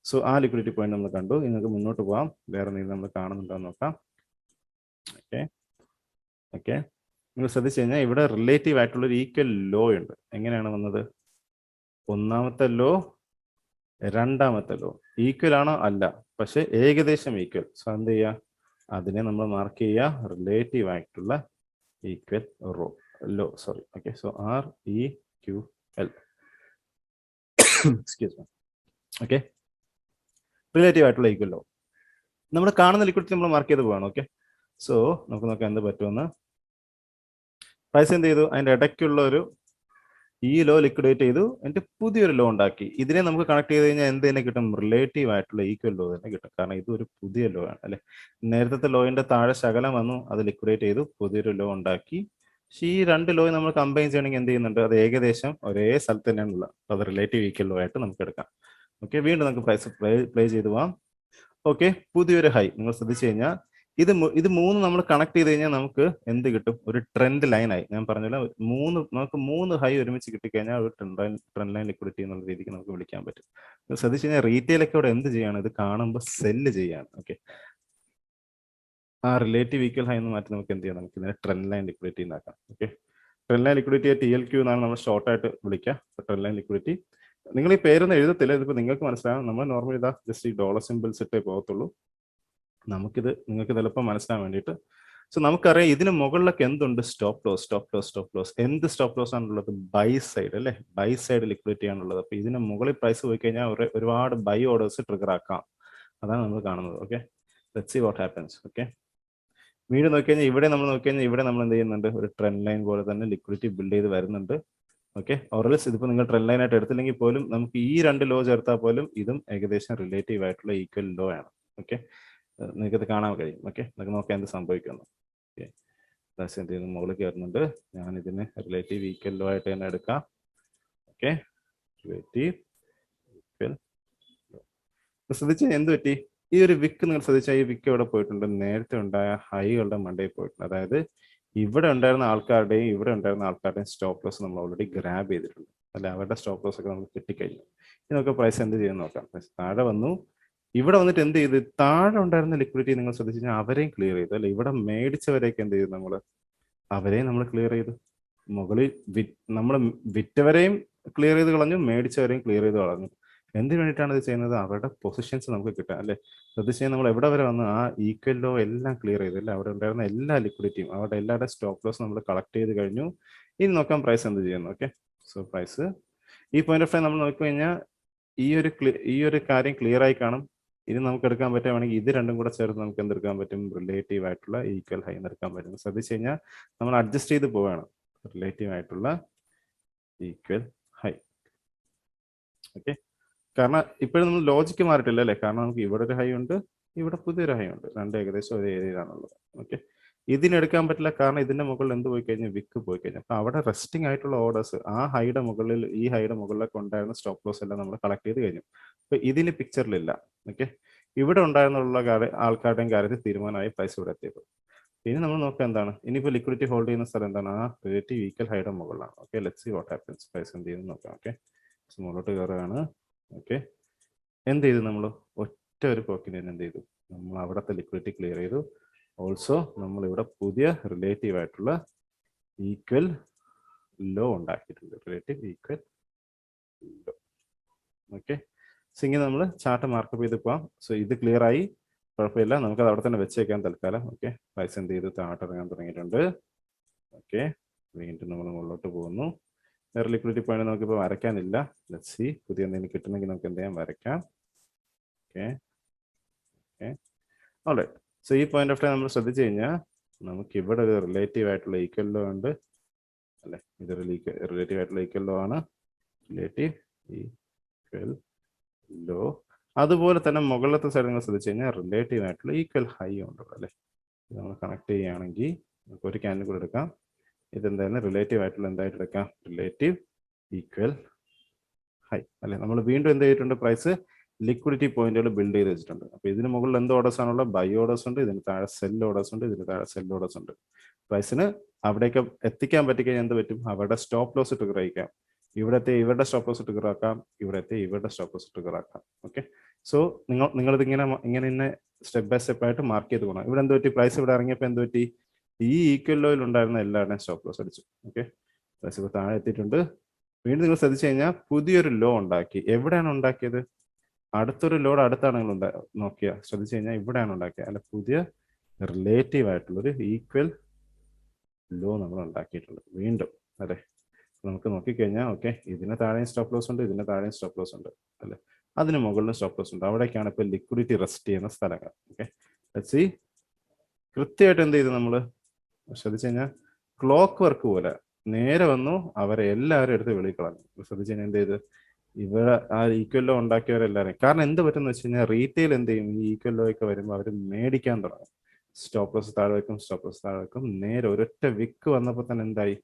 സോ ആ ലിക്വിഡിറ്റി പോയിന്റ് നമ്മൾ കണ്ടു. നിങ്ങൾക്ക് മുന്നോട്ട് പോകാം. വേറെ എന്തെങ്കിലും നമ്മൾ കാണുന്നുണ്ടോ എന്ന് നോക്കാം. ഓക്കെ ഓക്കെ, നിങ്ങൾ ശ്രദ്ധിച്ചു കഴിഞ്ഞാൽ ഇവിടെ റിലേറ്റീവ് ആയിട്ടുള്ള ഒരു ഈക്വൽ ലോ ഉണ്ട്. എങ്ങനെയാണ് വന്നത്? ഒന്നാമത്തെ ലോ, രണ്ടാമത്തെ ലോ ഈക്വൽ ആണോ? അല്ല, പക്ഷെ ഏകദേശം ഈക്വൽ. സോ എന്ത് ചെയ്യുക? അതിനെ നമ്മൾ മാർക്ക് ചെയ്യുക റിലേറ്റീവ് ആയിട്ടുള്ള ഈക്വൽ റോ low. Sorry, okay. So REQL, excuse me. Okay, relative ആയിട്ടുള്ള ഈക്വൽ ലോ നമ്മൾ കാണുന്ന ലിക്വിഡിറ്റി നമ്മൾ മാർക്ക് ചെയ്ത് പോവാണ്. ഓക്കെ, സോ നമുക്ക് നോക്കാം എന്ത് പറ്റുമെന്ന്. പ്രൈസ് എന്ത് ചെയ്തു? അതിന്റെ ഇടയ്ക്കുള്ള ഒരു ഈ ലോ ലിക്വിഡേറ്റ് ചെയ്തു, എന്നിട്ട് പുതിയൊരു ലോ ഉണ്ടാക്കി. ഇതിനെ നമുക്ക് കണക്ട് ചെയ്ത് കഴിഞ്ഞാൽ എന്ത് തന്നെ കിട്ടും? റിലേറ്റീവ് ആയിട്ടുള്ള ഈക്വൽ ലോ തന്നെ കിട്ടും. കാരണം ഇത് ഒരു പുതിയ ലോ ആണ് അല്ലെ. നേരത്തെ ലോയിന്റെ താഴെ ശകലം വന്നു, അത് ലിക്വിഡേറ്റ് ചെയ്തു, പുതിയൊരു ലോ ഉണ്ടാക്കി. പക്ഷെ ഈ രണ്ട് ലോ നമ്മൾ കമ്പൈൻ ചെയ്യണമെങ്കിൽ എന്ത് ചെയ്യുന്നുണ്ട്? അത് ഏകദേശം ഒരേ സ്ഥലത്ത് തന്നെയാണുള്ളത്. അത് റിലേറ്റീവ് ഈക്വൽ ലോ ആയിട്ട് നമുക്ക് എടുക്കാം. ഓക്കെ, വീണ്ടും നമുക്ക് പ്രൈസ് പ്ലേ ചെയ്ത് പോവാം. ഓക്കെ, പുതിയൊരു ഹൈ നിങ്ങൾ ശ്രദ്ധിച്ചു കഴിഞ്ഞാൽ ഇത് മൂന്ന് നമ്മൾ കണക്ട് ചെയ്ത് കഴിഞ്ഞാൽ നമുക്ക് എന്ത് കിട്ടും? ഒരു ട്രെൻഡ് ലൈൻ ആയി. ഞാൻ പറഞ്ഞില്ല, നമുക്ക് മൂന്ന് ഹൈ ഒരുമിച്ച് കിട്ടിക്കഴിഞ്ഞാൽ ഒരു ട്രെൻഡ് ലൈൻ ലിക്വിഡിറ്റി എന്നുള്ള രീതിക്ക് നമുക്ക് വിളിക്കാൻ പറ്റും. ശ്രദ്ധിച്ചു കഴിഞ്ഞാൽ റീറ്റെയിൽ ഒക്കെ ഇവിടെ എന്ത് ചെയ്യാണ്? ഇത് കാണുമ്പോൾ സെല്ല് ചെയ്യാണ്. ഓക്കെ, ആ റിലേറ്റീവ് ഈക്വൽ ഹൈ എന്ന് മാറ്റി നമുക്ക് എന്ത് ചെയ്യാം? നമുക്ക് ഇതിനെ ട്രെൻഡ് ലൈൻ ലിക്വിഡിറ്റി ഉണ്ടാക്കാം. ഓക്കെ, ട്രെൻഡ് ലൈൻ ലിക്വിഡിറ്റിയെ TLQ എന്നാണ് നമ്മൾ ഷോർട്ടായിട്ട് വിളിക്കുക. ട്രെൻഡ് ലൈൻ ലിക്വിഡിറ്റി നിങ്ങൾ ഈ പേരൊന്നും എഴുതത്തില്ല, ഇതിപ്പോൾ നിങ്ങൾക്ക് മനസ്സിലാകും. നമ്മൾ നോർമലി ഇതാ ജസ്റ്റ് ഈ ഡോളർ സിമ്പിൾസ് ഇട്ടേ പോകത്തുള്ളൂ. നമുക്കിത് നിങ്ങൾക്ക് ചിലപ്പോൾ മനസ്സിലാൻ വേണ്ടിയിട്ട്. സോ നമുക്കറിയാം ഇതിന് മുകളിലൊക്കെ എന്തുണ്ട്? Stop loss, stop loss, stop loss. എന്ത് സ്റ്റോപ്പ് ലോസ് ആണുള്ളത്? ബൈ സൈഡ് അല്ലേ, ബൈ സൈഡ് ലിക്വിഡിറ്റി ആണുള്ളത്. അപ്പൊ ഇതിന് മുകളിൽ പ്രൈസ് പോയി കഴിഞ്ഞാൽ ഒരുപാട് ബൈ ഓർഡേഴ്സ് ട്രിഗർ ആക്കാം. അതാണ് നമ്മൾ കാണുന്നത്. Okay, let's see what happens. Okay, വീണ്ടും നോക്കി കഴിഞ്ഞാൽ ഇവിടെ നമ്മൾ നോക്കി കഴിഞ്ഞാൽ ഇവിടെ നമ്മൾ എന്ത് ചെയ്യുന്നുണ്ട്? ഒരു ട്രെൻഡ് ലൈൻ പോലെ തന്നെ ലിക്വിഡിറ്റി ബിൽഡ് ചെയ്ത് വരുന്നുണ്ട്. ഓക്കെ, ഓർലെസ് ഇതിപ്പോൾ നിങ്ങൾ ട്രെൻഡ് ലൈൻ ആയിട്ട് എടുത്തില്ലെങ്കിൽ പോലും നമുക്ക് ഈ രണ്ട് ലോ ചേർത്താൽ പോലും ഇതും ഏകദേശം റിലേറ്റീവ് ആയിട്ടുള്ള ഈക്വൽ ലോ ആണ്. ഓക്കെ, നിങ്ങൾക്കത് കാണാൻ കഴിയും. ഓക്കെ, നമുക്ക് നോക്കാം എന്ത് സംഭവിക്കുന്നു. ഓക്കെ, എന്ത് ചെയ്യുന്നു? മുകളിൽ കയറുന്നുണ്ട്. ഞാൻ ഇതിന് റിലേറ്റീവ് ഈക്വൽ ലോ ആയിട്ട് തന്നെ എടുക്കാം. Okay, relative equal low. ശ്രദ്ധിച്ചാൽ എന്ത് പറ്റി? ഈ ഒരു വിക്ക് നിങ്ങൾ ശ്രദ്ധിച്ചാൽ ഈ വിക്ക് എവിടെ പോയിട്ടുണ്ട്? നേരത്തെ ഉണ്ടായ ഹൈകളുടെ മണ്ടയിൽ പോയിട്ടുണ്ട്. അതായത് ഇവിടെ ഉണ്ടായിരുന്ന ആൾക്കാരുടെയും ഇവിടെ ഉണ്ടായിരുന്ന ആൾക്കാരുടെയും സ്റ്റോപ്പ് ലോസ് നമ്മൾ ഓൾറെഡി ഗ്രാബ് ചെയ്തിട്ടുണ്ട് അല്ലെ. അവരുടെ സ്റ്റോപ്പ് ലോസ് ഒക്കെ നമുക്ക് കിട്ടിക്കഴിഞ്ഞു. ഇതൊക്കെ പ്രൈസ് എന്ത് ചെയ്യുന്നു നോക്കാം. പ്രൈസ് താഴെ വന്നു, ഇവിടെ വന്നിട്ട് എന്ത് ചെയ്ത്? താഴെ ഉണ്ടായിരുന്ന ലിക്വിഡിറ്റി നിങ്ങൾ ശ്രദ്ധിച്ചു കഴിഞ്ഞാൽ അവരെയും ക്ലിയർ ചെയ്തു അല്ലെ. ഇവിടെ മേടിച്ചവരെയൊക്കെ എന്ത് ചെയ്തു? അവരെയും നമ്മൾ ക്ലിയർ ചെയ്തു. മുകളിൽ നമ്മൾ വിറ്റവരെയും ക്ലിയർ ചെയ്ത് കളഞ്ഞു, മേടിച്ചവരെയും ക്ലിയർ ചെയ്ത് കളഞ്ഞു. എന്തിനു വേണ്ടിയിട്ടാണ് ഇത് ചെയ്യുന്നത്? അവരുടെ പൊസിഷൻസ് നമുക്ക് കിട്ടാം അല്ലെ. ശ്രദ്ധിച്ചാൽ നമ്മൾ എവിടെ വരെ വന്നു? ആ ഈക്വൽ ലോ എല്ലാം ക്ലിയർ ചെയ്തു അല്ലെ. അവിടെ ഉണ്ടായിരുന്ന എല്ലാ ലിക്വിഡിറ്റിയും അവരുടെ എല്ലാവരുടെ സ്റ്റോപ്പ് ലോസ് നമ്മൾ കളക്ട് ചെയ്ത് കഴിഞ്ഞു. ഇനി നോക്കാം പ്രൈസ് എന്ത് ചെയ്യുന്നു. ഓക്കെ, സോ പ്രൈസ് ഈ പോയിന്റ് ഓഫ് ടൈം നമ്മൾ നോക്കിക്കഴിഞ്ഞാൽ ഈ ഒരു കാര്യം ക്ലിയർ ആയി കാണും. ഇനി നമുക്ക് എടുക്കാൻ പറ്റുകയാണെങ്കിൽ ഇത് രണ്ടും കൂടെ ചേർത്ത് നമുക്ക് എന്തെടുക്കാൻ പറ്റും? റിലേറ്റീവ് ആയിട്ടുള്ള ഈക്വൽ ഹൈ എടുക്കാൻ പറ്റും. ശ്രദ്ധിച്ചു കഴിഞ്ഞാൽ നമ്മൾ അഡ്ജസ്റ്റ് ചെയ്ത് പോവുകയാണ്. റിലേറ്റീവ് ആയിട്ടുള്ള ഈക്വൽ ഹൈ. ഓക്കെ, കാരണം ഇപ്പോഴും നമ്മൾ ലോജിക്ക് മാറിയിട്ടില്ല അല്ലേ. കാരണം നമുക്ക് ഇവിടെ ഒരു ഹൈ ഉണ്ട്, ഇവിടെ പുതിയൊരു ഹൈ ഉണ്ട്. രണ്ട് ഏകദേശം ഒരേ ഏരിയയിലാണുള്ളത്. ഓക്കെ, ഇതിനെടുക്കാൻ പറ്റില്ല, കാരണം ഇതിന്റെ മുകളിൽ എന്ത് പോയി കഴിഞ്ഞാൽ? വിക്ക് പോയി കഴിഞ്ഞാൽ. അപ്പൊ അവിടെ റെസ്റ്റിംഗ് ആയിട്ടുള്ള ഓർഡേഴ്സ് ആ ഹൈയുടെ മുകളിൽ ഈ ഹൈയുടെ മുകളിലൊക്കെ ഉണ്ടായിരുന്ന സ്റ്റോപ്പ് ലോസ് എല്ലാം നമ്മൾ കളക്ട് ചെയ്ത് കഴിഞ്ഞു. അപ്പൊ ഇതിന് പിക്ചറിലില്ല. ഓക്കെ, ഇവിടെ ഉണ്ടായിരുന്നുള്ള ആൾക്കാരുടെയും കാര്യത്തിൽ തീരുമാനമായി പ്രൈസ് ഇവിടെ എത്തിയത്. ഇനി നമ്മൾ നോക്കുക എന്താണ്? ഇനിയിപ്പോൾ ലിക്വിഡിറ്റി ഹോൾഡ് ചെയ്യുന്ന സ്ഥലം എന്താണ്? ആ റിലേറ്റീവ് ഈക്വൽ ഹൈയുടെ മുകളിലാണ്. Okay, let's see what happens. Price എന്ത് ചെയ്യുന്നു നോക്കാം. ഓക്കെ, മുകളിലോട്ട് കയറുകയാണ്. ഓക്കെ, എന്ത് ചെയ്തു? നമ്മൾ ഒറ്റ ഒരു പോക്കിന് എന്ത് ചെയ്തു? നമ്മൾ അവിടുത്തെ ലിക്വിഡിറ്റി ക്ലിയർ ചെയ്തു. ഓൾസോ നമ്മൾ ഇവിടെ പുതിയ റിലേറ്റീവ് ആയിട്ടുള്ള ഈക്വൽ ലോ ഉണ്ടാക്കിയിട്ടുണ്ട്. Relative equal low. Okay, so ഇങ്ങനെ നമ്മൾ ചാർട്ട് മാർക്കപ്പ് ചെയ്ത് പോവാം. സോ ഇത് ക്ലിയർ ആയി, കുഴപ്പമില്ല, നമുക്കത് അവിടെ തന്നെ വെച്ചേക്കാൻ തൽക്കാലം. ഓക്കെ, പ്രൈസ് എന്ത് ചെയ്ത് താഴോട്ട് ഇറങ്ങാൻ തുടങ്ങിയിട്ടുണ്ട്. ഓക്കെ, വീണ്ടും നമ്മൾ മുകളിലോട്ട് പോകുന്നു. വേറെ ലിക്വിഡിറ്റി പോയിന്റ് നമുക്കിപ്പോൾ വരയ്ക്കാനില്ല. ലെറ്റ്സ് സീ, പുതിയ എന്തെങ്കിലും കിട്ടണമെങ്കിൽ നമുക്ക് എന്ത് ചെയ്യാം? വരയ്ക്കാം. Okay okay, alright. സോ ഈ പോയിന്റ് ഓഫ് ടൈം നമ്മൾ ശ്രദ്ധിച്ചു കഴിഞ്ഞാൽ നമുക്ക് ഇവിടെ ഒരു റിലേറ്റീവ് ആയിട്ടുള്ള ഈക്വൽ ലോ ഉണ്ട് അല്ലെ. ഇതൊരു റിലേറ്റീവ് ആയിട്ടുള്ള ഈക്വൽ ലോ ആണ്. Relative equal low. അതുപോലെ തന്നെ മുകളിലത്തെ സൈഡ് നിങ്ങൾ ശ്രദ്ധിച്ചു കഴിഞ്ഞാൽ റിലേറ്റീവ് ആയിട്ടുള്ള ഈക്വൽ ഹൈ ഉണ്ട് അല്ലെ. നമ്മൾ കണക്ട് ചെയ്യുകയാണെങ്കിൽ നമുക്ക് ഒരു ക്യാൻഡിൽ കൂടെ എടുക്കാം. ഇതെന്തായാലും റിലേറ്റീവ് ആയിട്ടുള്ള എന്തായിട്ട് എടുക്കാം? റിലേറ്റീവ് ഈക്വൽ ഹൈ അല്ലെ. നമ്മൾ വീണ്ടും എന്ത് ചെയ്തിട്ടുണ്ട്? പ്രൈസ് ലിക്വിഡിറ്റി പോയിന്റുകൾ ബിൽഡ് ചെയ്ത് വെച്ചിട്ടുണ്ട്. അപ്പോൾ ഇതിന് മുകളിൽ എന്ത് ഓർഡേഴ്സ് ആണുള്ള? ബൈ ഓർഡേഴ്സ് ഉണ്ട്, ഇതിന് താഴെ സെൽ ഓർഡേഴ്സ് ഉണ്ട്, ഇതിന് താഴെ സെൽ ഓർഡേഴ്സ് ഉണ്ട്. പ്രൈസിന് അവിടേക്ക് എത്തിക്കാൻ പറ്റിക്കഴിഞ്ഞാൽ എന്ത് പറ്റും? അവരുടെ സ്റ്റോപ്പ് ലോസ് ട്രിഗർ ആയിരിക്കാം. ഇവിടത്തെ ഇവരുടെ സ്റ്റോപ്പ് ലോസ് ട്രിഗർ ആക്കാം, ഇവിടത്തെ ഇവരുടെ സ്റ്റോപ്പ് ലോസ് ട്രിഗർ ആക്കാം. ഓക്കെ, സോ നിങ്ങളിത് ഇങ്ങനെ സ്റ്റെപ്പ് ബൈ സ്റ്റെപ്പ് ആയിട്ട് മാർക്ക് ചെയ്ത് പോകണം. ഇവിടെ എന്ത് പറ്റി? പ്രൈസ് ഇവിടെ ഇറങ്ങിയപ്പോൾ എന്ത് പറ്റി? ഈ ഈക്വൽ ലോയിൽ ഉണ്ടായിരുന്ന എല്ലാവരുടെയും സ്റ്റോപ്പ് ലോസ് അടിച്ചു. ഓക്കെ, പ്രൈസ് ഇപ്പോൾ താഴെ എത്തിയിട്ടുണ്ട്. വീണ്ടും നിങ്ങൾ ശ്രദ്ധിച്ചു കഴിഞ്ഞാൽ പുതിയൊരു ലോ ഉണ്ടാക്കി. എവിടെയാണ് ഉണ്ടാക്കിയത്? അടുത്തൊരു ലോഡ് അടുത്താണ് നിങ്ങൾ നോക്കിയ ശ്രദ്ധിച്ചു കഴിഞ്ഞാൽ ഇവിടെയാണ് ഉണ്ടാക്കിയത്. അല്ല, പുതിയ റിലേറ്റീവ് ആയിട്ടുള്ളൊരു ഈക്വൽ ലോ നമ്മൾ ഉണ്ടാക്കിയിട്ടുണ്ട് വീണ്ടും അല്ലെ. നമുക്ക് നോക്കിക്കഴിഞ്ഞാൽ ഓക്കെ, ഇതിന് താഴെയും സ്റ്റോപ്പ് ലോസ് ഉണ്ട്, ഇതിന് താഴെയും സ്റ്റോപ്പ് ലോസ് ഉണ്ട് അല്ലെ, അതിന് മുകളിലും സ്റ്റോപ്പ് ലോസ് ഉണ്ട്. അവിടേക്കാണ് ഇപ്പോൾ ലിക്വിഡിറ്റി റെസ്റ്റ് ചെയ്യുന്ന സ്ഥലങ്ങൾ. ഓക്കെ, സി കൃത്യമായിട്ട് എന്ത് ചെയ്തു നമ്മൾ ശ്രദ്ധിച്ചു കഴിഞ്ഞാൽ ക്ലോക്ക് വർക്ക് പോലെ നേരെ വന്നു അവരെ എല്ലാവരും എടുത്ത് വെളിക്കളഞ്ഞു. ശ്രദ്ധിച്ചു കഴിഞ്ഞാൽ എന്ത് ചെയ്ത് ഇവിടെ ആ ഈക്വൽ ലോ ഉണ്ടാക്കിയവരെല്ലാവരും. കാരണം എന്ത് പറ്റുമെന്ന് വെച്ച് കഴിഞ്ഞാൽ റീറ്റെയിൽ എന്ത് ചെയ്യും? ഈ ഈക്വൽ ലോ ഒക്കെ വരുമ്പോൾ അവർ മേടിക്കാൻ തുടങ്ങും. സ്റ്റോപ്പ് ലോസ് താഴെ വെക്കും, സ്റ്റോപ്പ് ലോസ് താഴെ വെക്കും. നേരെ ഒരൊറ്റ വിക്ക് വന്നപ്പോൾ തന്നെ എന്തായി?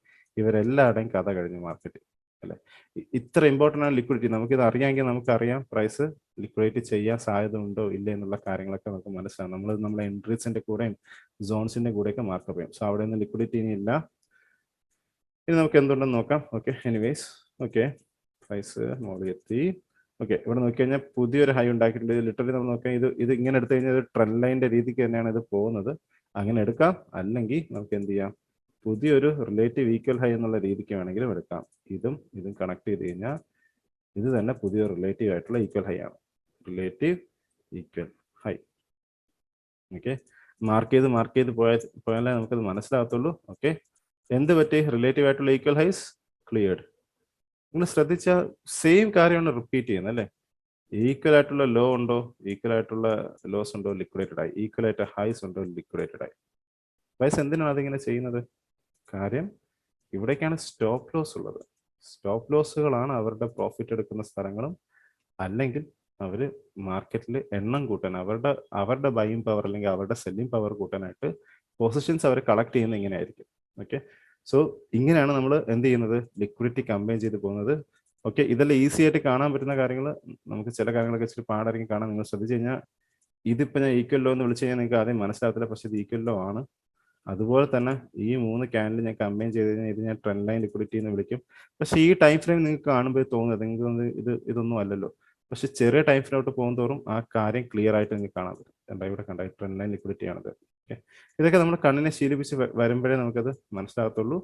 ഇവരെല്ലാവരുടെയും കഥ കഴിഞ്ഞു മാർക്കറ്റിൽ അല്ലെ. ഇത്ര ഇമ്പോർട്ടൻ്റ് ആണ് ലിക്വിഡിറ്റി. നമുക്കിത് അറിയാമെങ്കിൽ നമുക്കറിയാം പ്രൈസ് ലിക്വിഡിറ്റി ചെയ്യാൻ സാധ്യത ഉണ്ടോ ഇല്ല എന്നുള്ള കാര്യങ്ങളൊക്കെ നമുക്ക് മനസ്സിലാവും. നമ്മളെ എൻട്രീസിന്റെ കൂടെയും സോൺസിന്റെ കൂടെയൊക്കെ മാർക്കപ്പ് ചെയ്യും. സോ അവിടെ നിന്ന് ലിക്വിഡിറ്റി ഇനി ഇല്ല. ഇനി നമുക്ക് എന്തുണ്ടെന്ന് നോക്കാം. ഓക്കെ, എനിവേസ് ഓക്കെ, പ്രൈസ് മോളിൽ എത്തി. ഓക്കെ, ഇവിടെ നോക്കി കഴിഞ്ഞാൽ പുതിയൊരു ഹൈ ഉണ്ടാക്കിയിട്ടുണ്ട്. ലിറ്ററലി നമ്മൾ നോക്കിയാൽ ഇത് ഇങ്ങനെ എടുത്തു കഴിഞ്ഞാൽ ഒരു ട്രെൻഡ് ലൈനിന്റെ രീതിക്ക് തന്നെയാണ് ഇത് പോകുന്നത്. അങ്ങനെ എടുക്കാം, അല്ലെങ്കിൽ നമുക്ക് എന്ത് ചെയ്യാം? പുതിയൊരു റിലേറ്റീവ് ഈക്വൽ ഹൈ എന്നുള്ള രീതിക്ക് വേണമെങ്കിലും എടുക്കാം. ഇതും കണക്ട് ചെയ്ത് കഴിഞ്ഞാൽ ഇത് തന്നെ പുതിയ റിലേറ്റീവ് ആയിട്ടുള്ള ഈക്വൽ ഹൈ ആണ്. Relative equal high. Okay, mark ചെയ്ത് പോയാലേ നമുക്കത് മനസ്സിലാകത്തുള്ളൂ. ഓക്കെ, എന്ത് പറ്റി? റിലേറ്റീവ് ആയിട്ടുള്ള ഈക്വൽ ഹൈസ് ക്ലിയർഡ്. നിങ്ങൾ ശ്രദ്ധിച്ച സെയിം കാര്യമാണ് റിപ്പീറ്റ് ചെയ്യുന്നത് അല്ലേ. ഈക്വൽ ആയിട്ടുള്ള ലോ ഉണ്ടോ? ഈക്വൽ ആയിട്ടുള്ള ലോസ് ഉണ്ടോ? ലിക്വിഡേറ്റഡ് ആയി. ഈക്വൽ ആയിട്ട് ഹൈസ് ഉണ്ടോ? ലിക്വിഡേറ്റഡ് ആയി. പ്രൈസ് എന്തിനാണ് അതിങ്ങനെ ചെയ്യുന്നത്? കാര്യം ഇവിടേക്കാണ് സ്റ്റോപ്പ് ലോസ് ഉള്ളത്. സ്റ്റോപ്പ് ലോസുകളാണ് അവരുടെ പ്രോഫിറ്റ് എടുക്കുന്ന സ്ഥലങ്ങളും. അല്ലെങ്കിൽ അവർ മാർക്കറ്റിൽ എണ്ണം കൂട്ടാൻ അവരുടെ ബൈയിങ് പവർ അല്ലെങ്കിൽ അവരുടെ സെല്ലിംഗ് പവർ കൂട്ടാനായിട്ട് പൊസിഷൻസ് അവർ കളക്ട് ചെയ്യുന്നത് ഇങ്ങനെയായിരിക്കും. ഓക്കെ, സോ ഇങ്ങനെയാണ് നമ്മൾ എന്ത് ചെയ്യുന്നത്? ലിക്വിഡിറ്റി കമ്പൈൻ ചെയ്ത് പോകുന്നത്. ഓക്കെ, ഇതെല്ലാം ഈസി ആയിട്ട് കാണാൻ പറ്റുന്ന കാര്യങ്ങൾ. നമുക്ക് ചില കാര്യങ്ങളൊക്കെ ഇച്ചിരി പാടായിരിക്കും കാണാൻ. നിങ്ങൾ ശ്രദ്ധിച്ചു കഴിഞ്ഞാൽ ഇതിപ്പോൾ ഞാൻ ഈക്വൽ ലോ എന്ന് വിളിച്ചു കഴിഞ്ഞാൽ നിങ്ങൾക്ക് ആദ്യം മനസ്സിലാകത്തില്ല, പക്ഷെ ഇത് ഈക്വൽ ലോ ആണ്. അതുപോലെ തന്നെ ഈ 3 ക്യാൻഡിൽ ഞാൻ കമ്പൈൻ ചെയ്ത് കഴിഞ്ഞാൽ ഇത് ഞാൻ ട്രെൻഡ് ലൈൻ ലിക്വിഡിറ്റി എന്ന് വിളിക്കും. പക്ഷെ ഈ ടൈം ഫ്രെയിം നിങ്ങൾക്ക് കാണുമ്പോൾ തോന്നുന്നത് നിങ്ങൾക്ക് ഇതൊന്നും അല്ലല്ലോ. പക്ഷെ ചെറിയ ടൈം ഫ്രെയിലോട്ട് പോകും തോറും ആ കാര്യം ക്ലിയർ ആയിട്ട് നിങ്ങൾക്ക് കാണാൻ പറ്റും. ഇവിടെ കണ്ട ട്രെൻഡ് ലൈൻ ലിക്വിഡിറ്റി ആണത്. ഓക്കെ, ഇതൊക്കെ നമ്മൾ കണ്ണിനെ ശീലിപ്പിച്ച് വരുമ്പോഴേ നമുക്കത് മനസ്സിലാകത്തുള്ളൂ.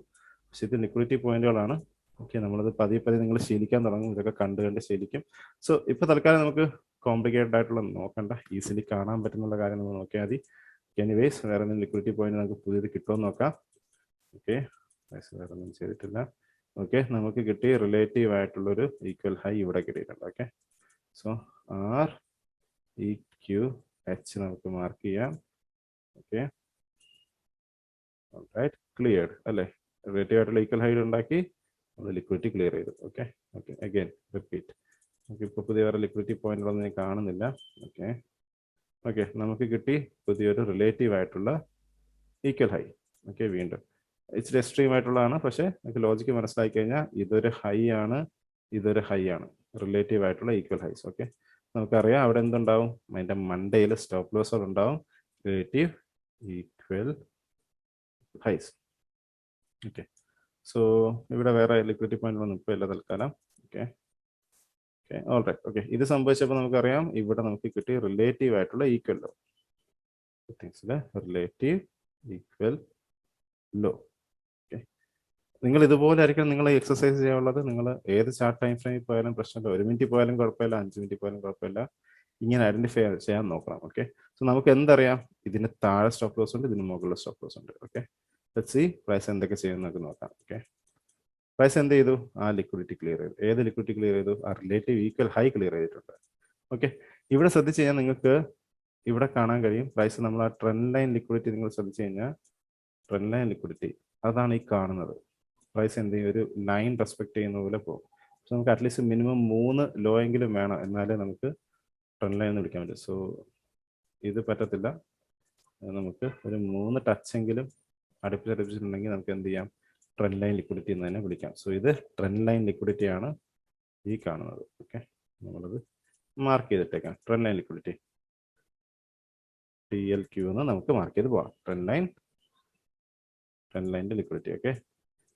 പക്ഷെ ഇത് ലിക്വിഡിറ്റി പോയിന്റുകളാണ്. ഓക്കെ, നമ്മളത് പതിയെ നിങ്ങൾ ശീലിക്കാൻ തുടങ്ങും. ഇതൊക്കെ കണ്ട് ശീലിക്കും. സോ ഇപ്പൊ തൽക്കാലം നമുക്ക് കോംപ്ലിക്കേറ്റഡ് ആയിട്ടുള്ള നോക്കണ്ട, ഈസിലി കാണാൻ പറ്റുന്ന കാര്യം നമ്മൾ നോക്കിയാൽ മതി. എനിവേസ് വേറെ എന്തെങ്കിലും ലിക്വിഡിറ്റി പോയിന്റ് നമുക്ക് പുതിയത് കിട്ടുമെന്ന് നോക്കാം. ഓക്കെ, വേറെ ഒന്നും ചെയ്തിട്ടില്ല. ഓക്കെ, നമുക്ക് കിട്ടി റിലേറ്റീവ് ആയിട്ടുള്ളൊരു ഈക്വൽ ഹൈ ഇവിടെ കിട്ടിയിട്ടുണ്ട്. Okay, so R E Q H നമുക്ക് മാർക്ക് ചെയ്യാം. ഓക്കെ, ക്ലിയർഡ് അല്ലേ. റിലേറ്റീവ് ആയിട്ടുള്ള ഈക്വൽ ഹൈ ഉണ്ടാക്കി നമ്മൾ ലിക്വിഡിറ്റി ക്ലിയർ ചെയ്തു. Okay okay, again repeat. നമുക്ക് ഇപ്പോൾ പുതിയ വേറെ ലിക്വിഡിറ്റി പോയിന്റുകളൊന്നും ഞാൻ കാണുന്നില്ല. ഓക്കെ ഓക്കെ, നമുക്ക് കിട്ടി പുതിയൊരു റിലേറ്റീവ് ആയിട്ടുള്ള ഈക്വൽ ഹൈ. ഓക്കെ, വീണ്ടും ഇച്ചിരി എക്സ്ട്രീം ആയിട്ടുള്ളതാണ്. പക്ഷേ നമുക്ക് ലോജിക്ക് മനസ്സിലാക്കി കഴിഞ്ഞാൽ ഇതൊരു ഹൈ ആണ്, ഇതൊരു ഹൈ ആണ്, റിലേറ്റീവ് ആയിട്ടുള്ള ഈക്വൽ ഹൈസ്. ഓക്കെ, നമുക്കറിയാം അവിടെ എന്തുണ്ടാവും? അതിൻ്റെ മണ്ടയിൽ സ്റ്റോപ്പ് ലോസുകൾ ഉണ്ടാവും, relative equal highs. Okay, so ഇവിടെ വേറെ ലിക്വിഡിറ്റി പോയിന്റുകളൊന്നും ഇപ്പോൾ ഇല്ല തൽക്കാലം. Okay okay, all right. Okay, ഇത് സംഭവിച്ചപ്പോൾ നമുക്കറിയാം ഇവിടെ നമുക്ക് കിട്ടി റിലേറ്റീവ് ആയിട്ടുള്ള equal low. Relative equal low. Okay, നിങ്ങൾ ഇതുപോലെ ആയിരിക്കും നിങ്ങൾ എക്സസൈസ് ചെയ്യാനുള്ളത്. നിങ്ങൾ ഏത് ചാർട്ട് ടൈം ഫ്രെയിമിൽ പോയാലും പ്രശ്നമില്ല, 1 മിനിറ്റ് പോയാലും കുഴപ്പമില്ല, 5 മിനിറ്റ് പോയാലും കുഴപ്പമില്ല. ഇങ്ങനെ ഐഡന്റിഫൈ ചെയ്യാൻ നോക്കണം. ഓക്കെ, സോ നമുക്ക് എന്തറിയാം? ഇതിന് താഴെ സ്റ്റോപ്പ് ലോസ് ഉണ്ട്, ഇതിന് മുകളിൽ സ്റ്റോപ്പ് ലോസ് ഉണ്ട്. ഓക്കെ, ലെറ്റ്സ് സീ പ്രൈസ് എന്തൊക്കെ ചെയ്യുന്ന നമുക്ക് നോക്കാം. ഓക്കെ, പ്രൈസ് എന്ത് ചെയ്തു? ആ ലിക്വിഡിറ്റി ക്ലിയർ ചെയ്തു. ഏത് ലിക്വിഡിറ്റി ക്ലിയർ ചെയ്തു? ആ റിലേറ്റീവ് ഈക്വൽ ഹൈ ക്ലിയർ ചെയ്തിട്ടുണ്ട്. ഓക്കെ, ഇവിടെ ശ്രദ്ധിച്ചു കഴിഞ്ഞാൽ നിങ്ങൾക്ക് ഇവിടെ കാണാൻ കഴിയും പ്രൈസ് നമ്മൾ ആ ട്രെൻഡ് ലൈൻ ലിക്വിഡിറ്റി നിങ്ങൾ ശ്രദ്ധിച്ചു കഴിഞ്ഞാൽ ട്രെൻഡ് ലൈൻ ലിക്വിഡിറ്റി അതാണ് ഈ കാണുന്നത്. പ്രൈസ് എന്ത് ചെയ്യും? ഒരു ലൈൻ റെസ്പെക്ട് ചെയ്യുന്ന പോലെ പോകും. സോ നമുക്ക് അറ്റ്ലീസ്റ്റ് മിനിമം 3 ലോ എങ്കിലും വേണം, എന്നാലേ നമുക്ക് ട്രെൻഡ് ലൈൻ എന്ന് വിളിക്കാൻ പറ്റും. സോ ഇത് പറ്റത്തില്ല, നമുക്ക് ഒരു 3 ടച്ച് എങ്കിലും അടുപ്പിച്ചിട്ടുണ്ടെങ്കിൽ നമുക്ക് എന്ത് ചെയ്യാം, ട്രെൻഡ് ലൈൻ ലിക്വിഡിറ്റി എന്ന് തന്നെ വിളിക്കാം. സോ ഇത് ട്രെൻഡ് ലൈൻ ലിക്വിഡിറ്റി ആണ് ഈ കാണുന്നത്. ഓക്കെ, നമ്മളത് മാർക്ക് ചെയ്തിട്ടേക്കാം. ട്രെൻഡ് ലൈൻ ലിക്വിഡിറ്റി TLQ എന്ന് നമുക്ക് മാർക്ക് ചെയ്ത് പോവാം. ട്രെൻഡ് ലൈനിന്റെ ലിക്വിഡിറ്റി. ഓക്കെ,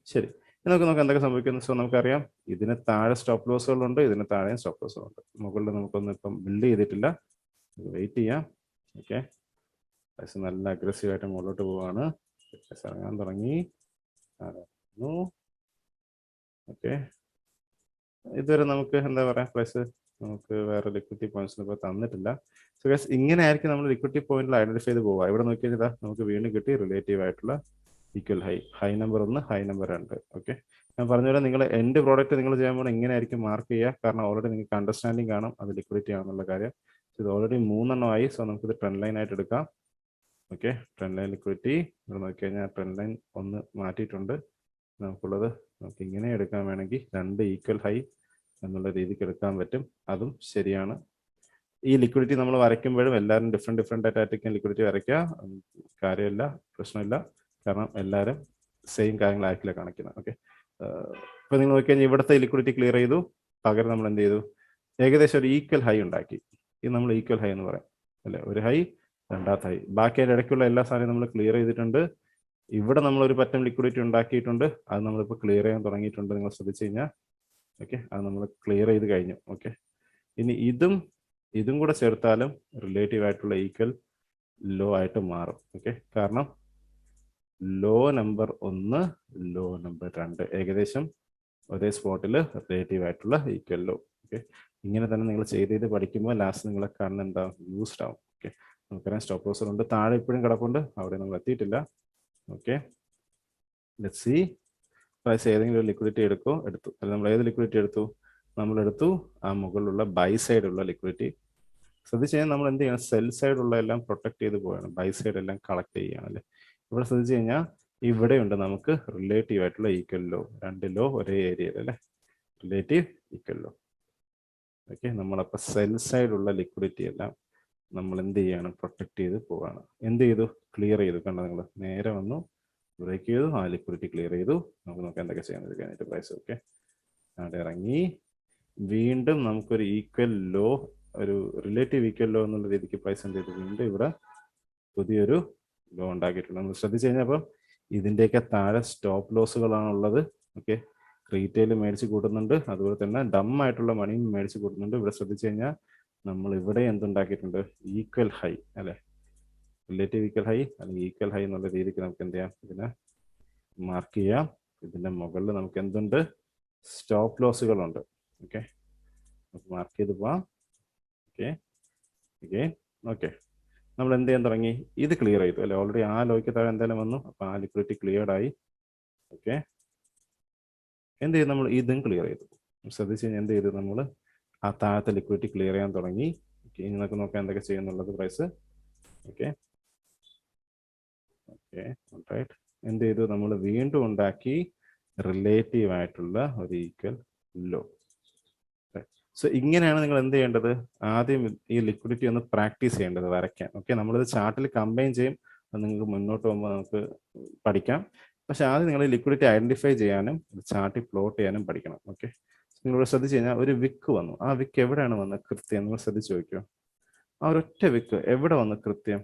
ശരി. നമുക്ക് നോക്കാം എന്തൊക്കെ സംഭവിക്കുന്നു. സോ നമുക്കറിയാം ഇതിന് താഴെ സ്റ്റോപ്പ് ലോസുകളുണ്ട്, ഇതിന് താഴെയും സ്റ്റോപ്പ് ലോസുകളുണ്ട്. മുകളിൽ നമുക്കൊന്നും ഇപ്പം ബിൽഡ് ചെയ്തിട്ടില്ല, വെയിറ്റ് ചെയ്യാം. ഓക്കെ, പ്രൈസ് നല്ല അഗ്രസീവായിട്ട് മുകളിലോട്ട് പോവാണ്. പ്രൈസ് ഇറങ്ങാൻ തുടങ്ങി. ഓക്കെ, ഇതുവരെ നമുക്ക് എന്താ പറയാ, പ്രൈസ് നമുക്ക് വേറെ ലിക്വിഡിറ്റി പോയിന്റ്സ് ഇപ്പോൾ തന്നിട്ടില്ല. സോ ഗൈസ് ഇങ്ങനെ ആയിരിക്കും നമ്മൾ ലിക്വിഡിറ്റി പോയിന്റിൽ ഐഡന്റിഫൈ ചെയ്ത് പോവുക. ഇവിടെ നോക്കി കഴിഞ്ഞാൽ നമുക്ക് വീണ്ടും കിട്ടി റിലേറ്റീവ് ആയിട്ടുള്ള equal high number 1, high number 2. Okay, ഞാൻ പറഞ്ഞ നിങ്ങൾ എൻഡ് പ്രോഡക്റ്റ് നിങ്ങൾ ചെയ്യാൻ പോകുമ്പോൾ ഇങ്ങനെ ആയിരിക്കും മാർക്ക് ചെയ്യുക. കാരണം ഓൾറെഡി നിങ്ങൾക്ക് അണ്ടർസ്റ്റാൻഡിങ് കാണും അത് ലിക്വിഡിറ്റി ആണെന്നുള്ള കാര്യം. ഇത് ഓൾറെഡി 3 ആയി. സോ നമുക്കിത് ട്രെൻഡ് ലൈൻ ആയിട്ട് എടുക്കാം. ഓക്കെ, ട്രെൻഡ് ലൈൻ ലിക്വിഡിറ്റി ഇവിടെ നോക്കി കഴിഞ്ഞാൽ ട്രെൻഡ് ലൈൻ 1 മാറ്റിയിട്ടുണ്ട്. നമുക്കുള്ളത് നമുക്ക് ഇങ്ങനെ എടുക്കാൻ വേണമെങ്കിൽ 2 ഈക്വൽ ഹൈ എന്നുള്ള രീതിക്ക് എടുക്കാൻ പറ്റും. അതും ശരിയാണ്. ഈ ലിക്വിഡിറ്റി നമ്മൾ വരയ്ക്കുമ്പോഴും എല്ലാവരും ഡിഫറെന്റ് ആയിട്ടായിരിക്കും ലിക്വിഡിറ്റി വരയ്ക്കുക. കാര്യമില്ല, പ്രശ്നമില്ല. കാരണം എല്ലാവരും സെയിം കാര്യങ്ങളായിരിക്കില്ല കാണിക്കുന്നത്. ഓക്കെ, ഇപ്പൊ നിങ്ങൾ നോക്കിക്കഴിഞ്ഞാൽ ഇവിടുത്തെ ലിക്വിഡിറ്റി ക്ലിയർ ചെയ്തു. പകരം നമ്മൾ എന്ത് ചെയ്തു, ഏകദേശം ഒരു ഈക്വൽ ഹൈ ഉണ്ടാക്കി. ഇത് നമ്മൾ ഈക്വൽ ഹൈ എന്ന് പറയാം അല്ലെ, ഒരു ഹൈ രണ്ടാമത്തെ ഹൈ. ബാക്കി അതിൻ്റെ ഇടയ്ക്കുള്ള എല്ലാ സാധനവും നമ്മൾ ക്ലിയർ ചെയ്തിട്ടുണ്ട്. ഇവിടെ നമ്മൾ ഒരു പറ്റം ലിക്വിഡിറ്റി ഉണ്ടാക്കിയിട്ടുണ്ട്, അത് നമ്മളിപ്പോൾ ക്ലിയർ ചെയ്യാൻ തുടങ്ങിയിട്ടുണ്ട്. നിങ്ങൾ ശ്രദ്ധിച്ചു കഴിഞ്ഞാൽ ഓക്കെ, അത് നമ്മൾ ക്ലിയർ ചെയ്ത് കഴിഞ്ഞു. ഓക്കെ, ഇനി ഇതും കൂടെ ചേർത്താലും റിലേറ്റീവ് ആയിട്ടുള്ള ഈക്വൽ ലോ ആയിട്ട് മാറും. ഓക്കെ, കാരണം ലോ നമ്പർ 1, ലോ നമ്പർ 2 ഏകദേശം ഒരേ സ്പോട്ടിൽ റിലേറ്റീവ് ആയിട്ടുള്ള ഈക്വൽ ലോ. ഓക്കെ, ഇങ്ങനെ തന്നെ നിങ്ങൾ ചെയ്ത് പഠിക്കുമ്പോൾ ലാസ്റ്റ് നിങ്ങളെ കാണുന്ന എന്താ യൂസ്ഡ് ആവും. ഓക്കെ, നമുക്കറിയാം സ്റ്റോപ്പ് ലോസ് ഉണ്ട്, താഴെ ഇപ്പോഴും കിടപ്പുണ്ട്, അവിടെ നമ്മൾ എത്തിയിട്ടില്ല. Okay, let's see. പ്രൈസ് ഏതെങ്കിലും ഒരു ലിക്വിഡിറ്റി എടുത്തു. അല്ല, നമ്മൾ ഏത് ലിക്വിഡിറ്റി എടുത്തു? നമ്മളെടുത്തു ആ മുകളിലുള്ള ബൈ സൈഡുള്ള ലിക്വിഡിറ്റി. ശ്രദ്ധിച്ചു കഴിഞ്ഞാൽ നമ്മൾ എന്ത് ചെയ്യണം, സെൽ സൈഡുള്ള എല്ലാം പ്രൊട്ടക്ട് ചെയ്ത് പോവുകയാണ്, ബൈ സൈഡ് എല്ലാം കളക്ട് ചെയ്യുകയാണ് അല്ലേ. ഇവിടെ ശ്രദ്ധിച്ചു കഴിഞ്ഞാൽ ഇവിടെയുണ്ട് നമുക്ക് റിലേറ്റീവ് ആയിട്ടുള്ള ഈക്വൽ ലോ, 2 ലോ ഒരേ ഏരിയയിൽ അല്ലേ, റിലേറ്റീവ് ഈക്വൽ ലോ. ഓക്കെ, നമ്മളപ്പോൾ സെൽ സൈഡുള്ള ലിക്വിഡിറ്റി എല്ലാം നമ്മൾ എന്ത് ചെയ്യാണ്, പ്രൊട്ടക്ട് ചെയ്ത് പോവുകയാണ്. എന്ത് ചെയ്തു, ക്ലിയർ ചെയ്തു. കണ്ടോ, നിങ്ങൾ നേരെ വന്നു, ബ്രേക്ക് ചെയ്തു, ആ ലിക്വിഡിറ്റി ക്ലിയർ ചെയ്തു. നമുക്ക് നോക്കാം എന്തൊക്കെ ചെയ്യാൻ കഴിഞ്ഞിട്ട് പ്രൈസ്. ഓക്കെ, അവിടെ ഇറങ്ങി വീണ്ടും നമുക്കൊരു ഈക്വൽ ലോ, ഒരു റിലേറ്റീവ് ഈക്വൽ ലോ എന്നുള്ള രീതിക്ക് പ്രൈസ് എന്ത് ചെയ്തു, വീണ്ടും ഇവിടെ പുതിയൊരു ലോ ഉണ്ടാക്കിയിട്ടുണ്ട്. നമ്മൾ ശ്രദ്ധിച്ചു കഴിഞ്ഞാൽ അപ്പം ഇതിൻ്റെയൊക്കെ താഴെ സ്റ്റോപ്പ് ലോസുകളാണ് ഉള്ളത്. ഓക്കെ, റീറ്റെയിൽ മേടിച്ച് കൂട്ടുന്നുണ്ട്, അതുപോലെ തന്നെ ഡം ആയിട്ടുള്ള മണിയും മേടിച്ച് കൂട്ടുന്നുണ്ട്. ഇവിടെ ശ്രദ്ധിച്ചു കഴിഞ്ഞാൽ നമ്മൾ ഇവിടെ എന്തുണ്ടാക്കിയിട്ടുണ്ട്, ഈക്വൽ ഹൈ അല്ലെ, റിലേറ്റീവ് ഈക്വൽ ഹൈ അല്ലെങ്കിൽ ഈക്വൽ ഹൈ എന്നുള്ള രീതിക്ക് നമുക്ക് എന്ത് ചെയ്യാം, ഇതിനെ മാർക്ക് ചെയ്യാം. ഇതിന്റെ മുകളിൽ നമുക്ക് എന്തുണ്ട്, സ്റ്റോപ്പ് ലോസുകളുണ്ട്. ഓക്കെ, നമുക്ക് മാർക്ക് ചെയ്ത് പോവാം. ഓക്കെ, ഓക്കെ, നമ്മൾ എന്ത് ചെയ്യാൻ തുടങ്ങി, ഇത് ക്ലിയർ ചെയ്തു അല്ലെ, ഓൾറെഡി ആ ലോയ്ക്ക് താഴെ എന്തായാലും വന്നു, അപ്പൊ ആ ലിക്വിഡിറ്റി ക്ലിയർഡ് ആയി. ഓക്കെ, എന്ത് ചെയ്തു, നമ്മൾ ഇതും ക്ലിയർ ചെയ്തു. ശ്രദ്ധിച്ച് കഴിഞ്ഞാൽ എന്ത് ചെയ്തു, നമ്മൾ ആ താഴത്തെ ലിക്വിഡിറ്റി ക്ലിയർ ചെയ്യാൻ തുടങ്ങി. ഓക്കെ, ഇനി നമുക്ക് നോക്കാം എന്തൊക്കെ ചെയ്യുന്നുള്ളത് പ്രൈസ്. ഓക്കെ, റൈറ്റ്, എന്ത് ചെയ്തു, നമ്മൾ വീണ്ടും ഉണ്ടാക്കി റിലേറ്റീവ് ആയിട്ടുള്ള ഒരു ഈക്വൽ ലോ. സോ ഇങ്ങനെയാണ് നിങ്ങൾ എന്ത് ചെയ്യേണ്ടത്, ആദ്യം ഈ ലിക്വിഡിറ്റി ഒന്ന് പ്രാക്ടീസ് ചെയ്യേണ്ടത്, വരയ്ക്കാൻ. ഓക്കെ, നമ്മളിത് ചാർട്ടിൽ കമ്പൈൻ ചെയ്യും, അത് നിങ്ങൾക്ക് മുന്നോട്ട് പോകുമ്പോൾ നമുക്ക് പഠിക്കാം. പക്ഷെ ആദ്യം നിങ്ങൾ ലിക്വിഡിറ്റി ഐഡന്റിഫൈ ചെയ്യാനും ചാർട്ടിൽ പ്ലോട്ട് ചെയ്യാനും പഠിക്കണം. ഓക്കെ, നിങ്ങളിവിടെ ശ്രദ്ധിച്ചു കഴിഞ്ഞാൽ ഒരു വിക്ക് വന്നു, ആ വിക്ക് എവിടെയാണ് വന്നത് കൃത്യം, നിങ്ങൾ ശ്രദ്ധിച്ചു നോക്കിയോ, ആ ഒരൊറ്റ വിക്ക് എവിടെ വന്നു കൃത്യം,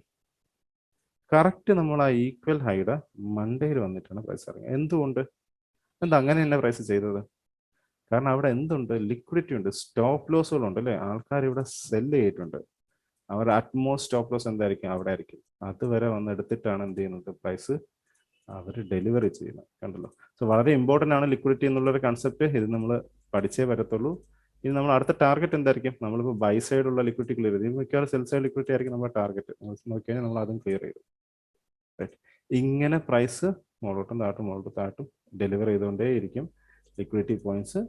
കറക്റ്റ് നമ്മൾ ആ ഈക്വൽ ഹൈയുടെ മണ്ടയിൽ വന്നിട്ടാണ് പ്രൈസ് ഇറങ്ങിയത്. എന്തുകൊണ്ട്, അങ്ങനെ തന്നെ പ്രൈസ് ചെയ്തത്? കാരണം അവിടെ എന്തുണ്ട്, ലിക്വിഡിറ്റി ഉണ്ട്, സ്റ്റോപ്പ് ലോസുകളുണ്ട് അല്ലേ, ആൾക്കാർ ഇവിടെ സെല് ചെയ്തിട്ടുണ്ട്. അവരുടെ അറ്റ്മോസ്റ്റ് സ്റ്റോപ്പ് ലോസ് എന്തായിരിക്കും, അവിടെ ആയിരിക്കും. അതുവരെ വന്ന് എടുത്തിട്ടാണ് എന്ത് ചെയ്യുന്നത്, പ്രൈസ് അവർ ഡെലിവറി ചെയ്യുന്നത്. കണ്ടല്ലോ. സോ വളരെ ഇമ്പോർട്ടൻ്റ് ആണ് ലിക്വിഡിറ്റി എന്നുള്ളൊരു കൺസെപ്റ്റ്. ഇത് നമ്മൾ പഠിച്ചേ വരത്തുള്ളൂ. ഇനി നമ്മൾ അടുത്ത ടാർഗറ്റ് എന്തായിരിക്കും, നമ്മളിപ്പോൾ ബൈ സൈഡുള്ള ലിക്വിഡിറ്റി ക്ലിയർ ചെയ്തു, മിക്കവാറും സെൽ സൈഡ് ലിക്വിഡിറ്റി ആയിരിക്കും നമ്മുടെ ടാർഗറ്റ്. നോക്കിക്കഴിഞ്ഞാൽ നമ്മൾ അതും ക്ലിയർ ചെയ്തു. റൈറ്റ്, ഇങ്ങനെ പ്രൈസ് മുകളോട്ടും താഴോട്ടും ഡെലിവർ ചെയ്തുകൊണ്ടേയിരിക്കും ലിക്വിഡിറ്റി പോയിന്റ്സ്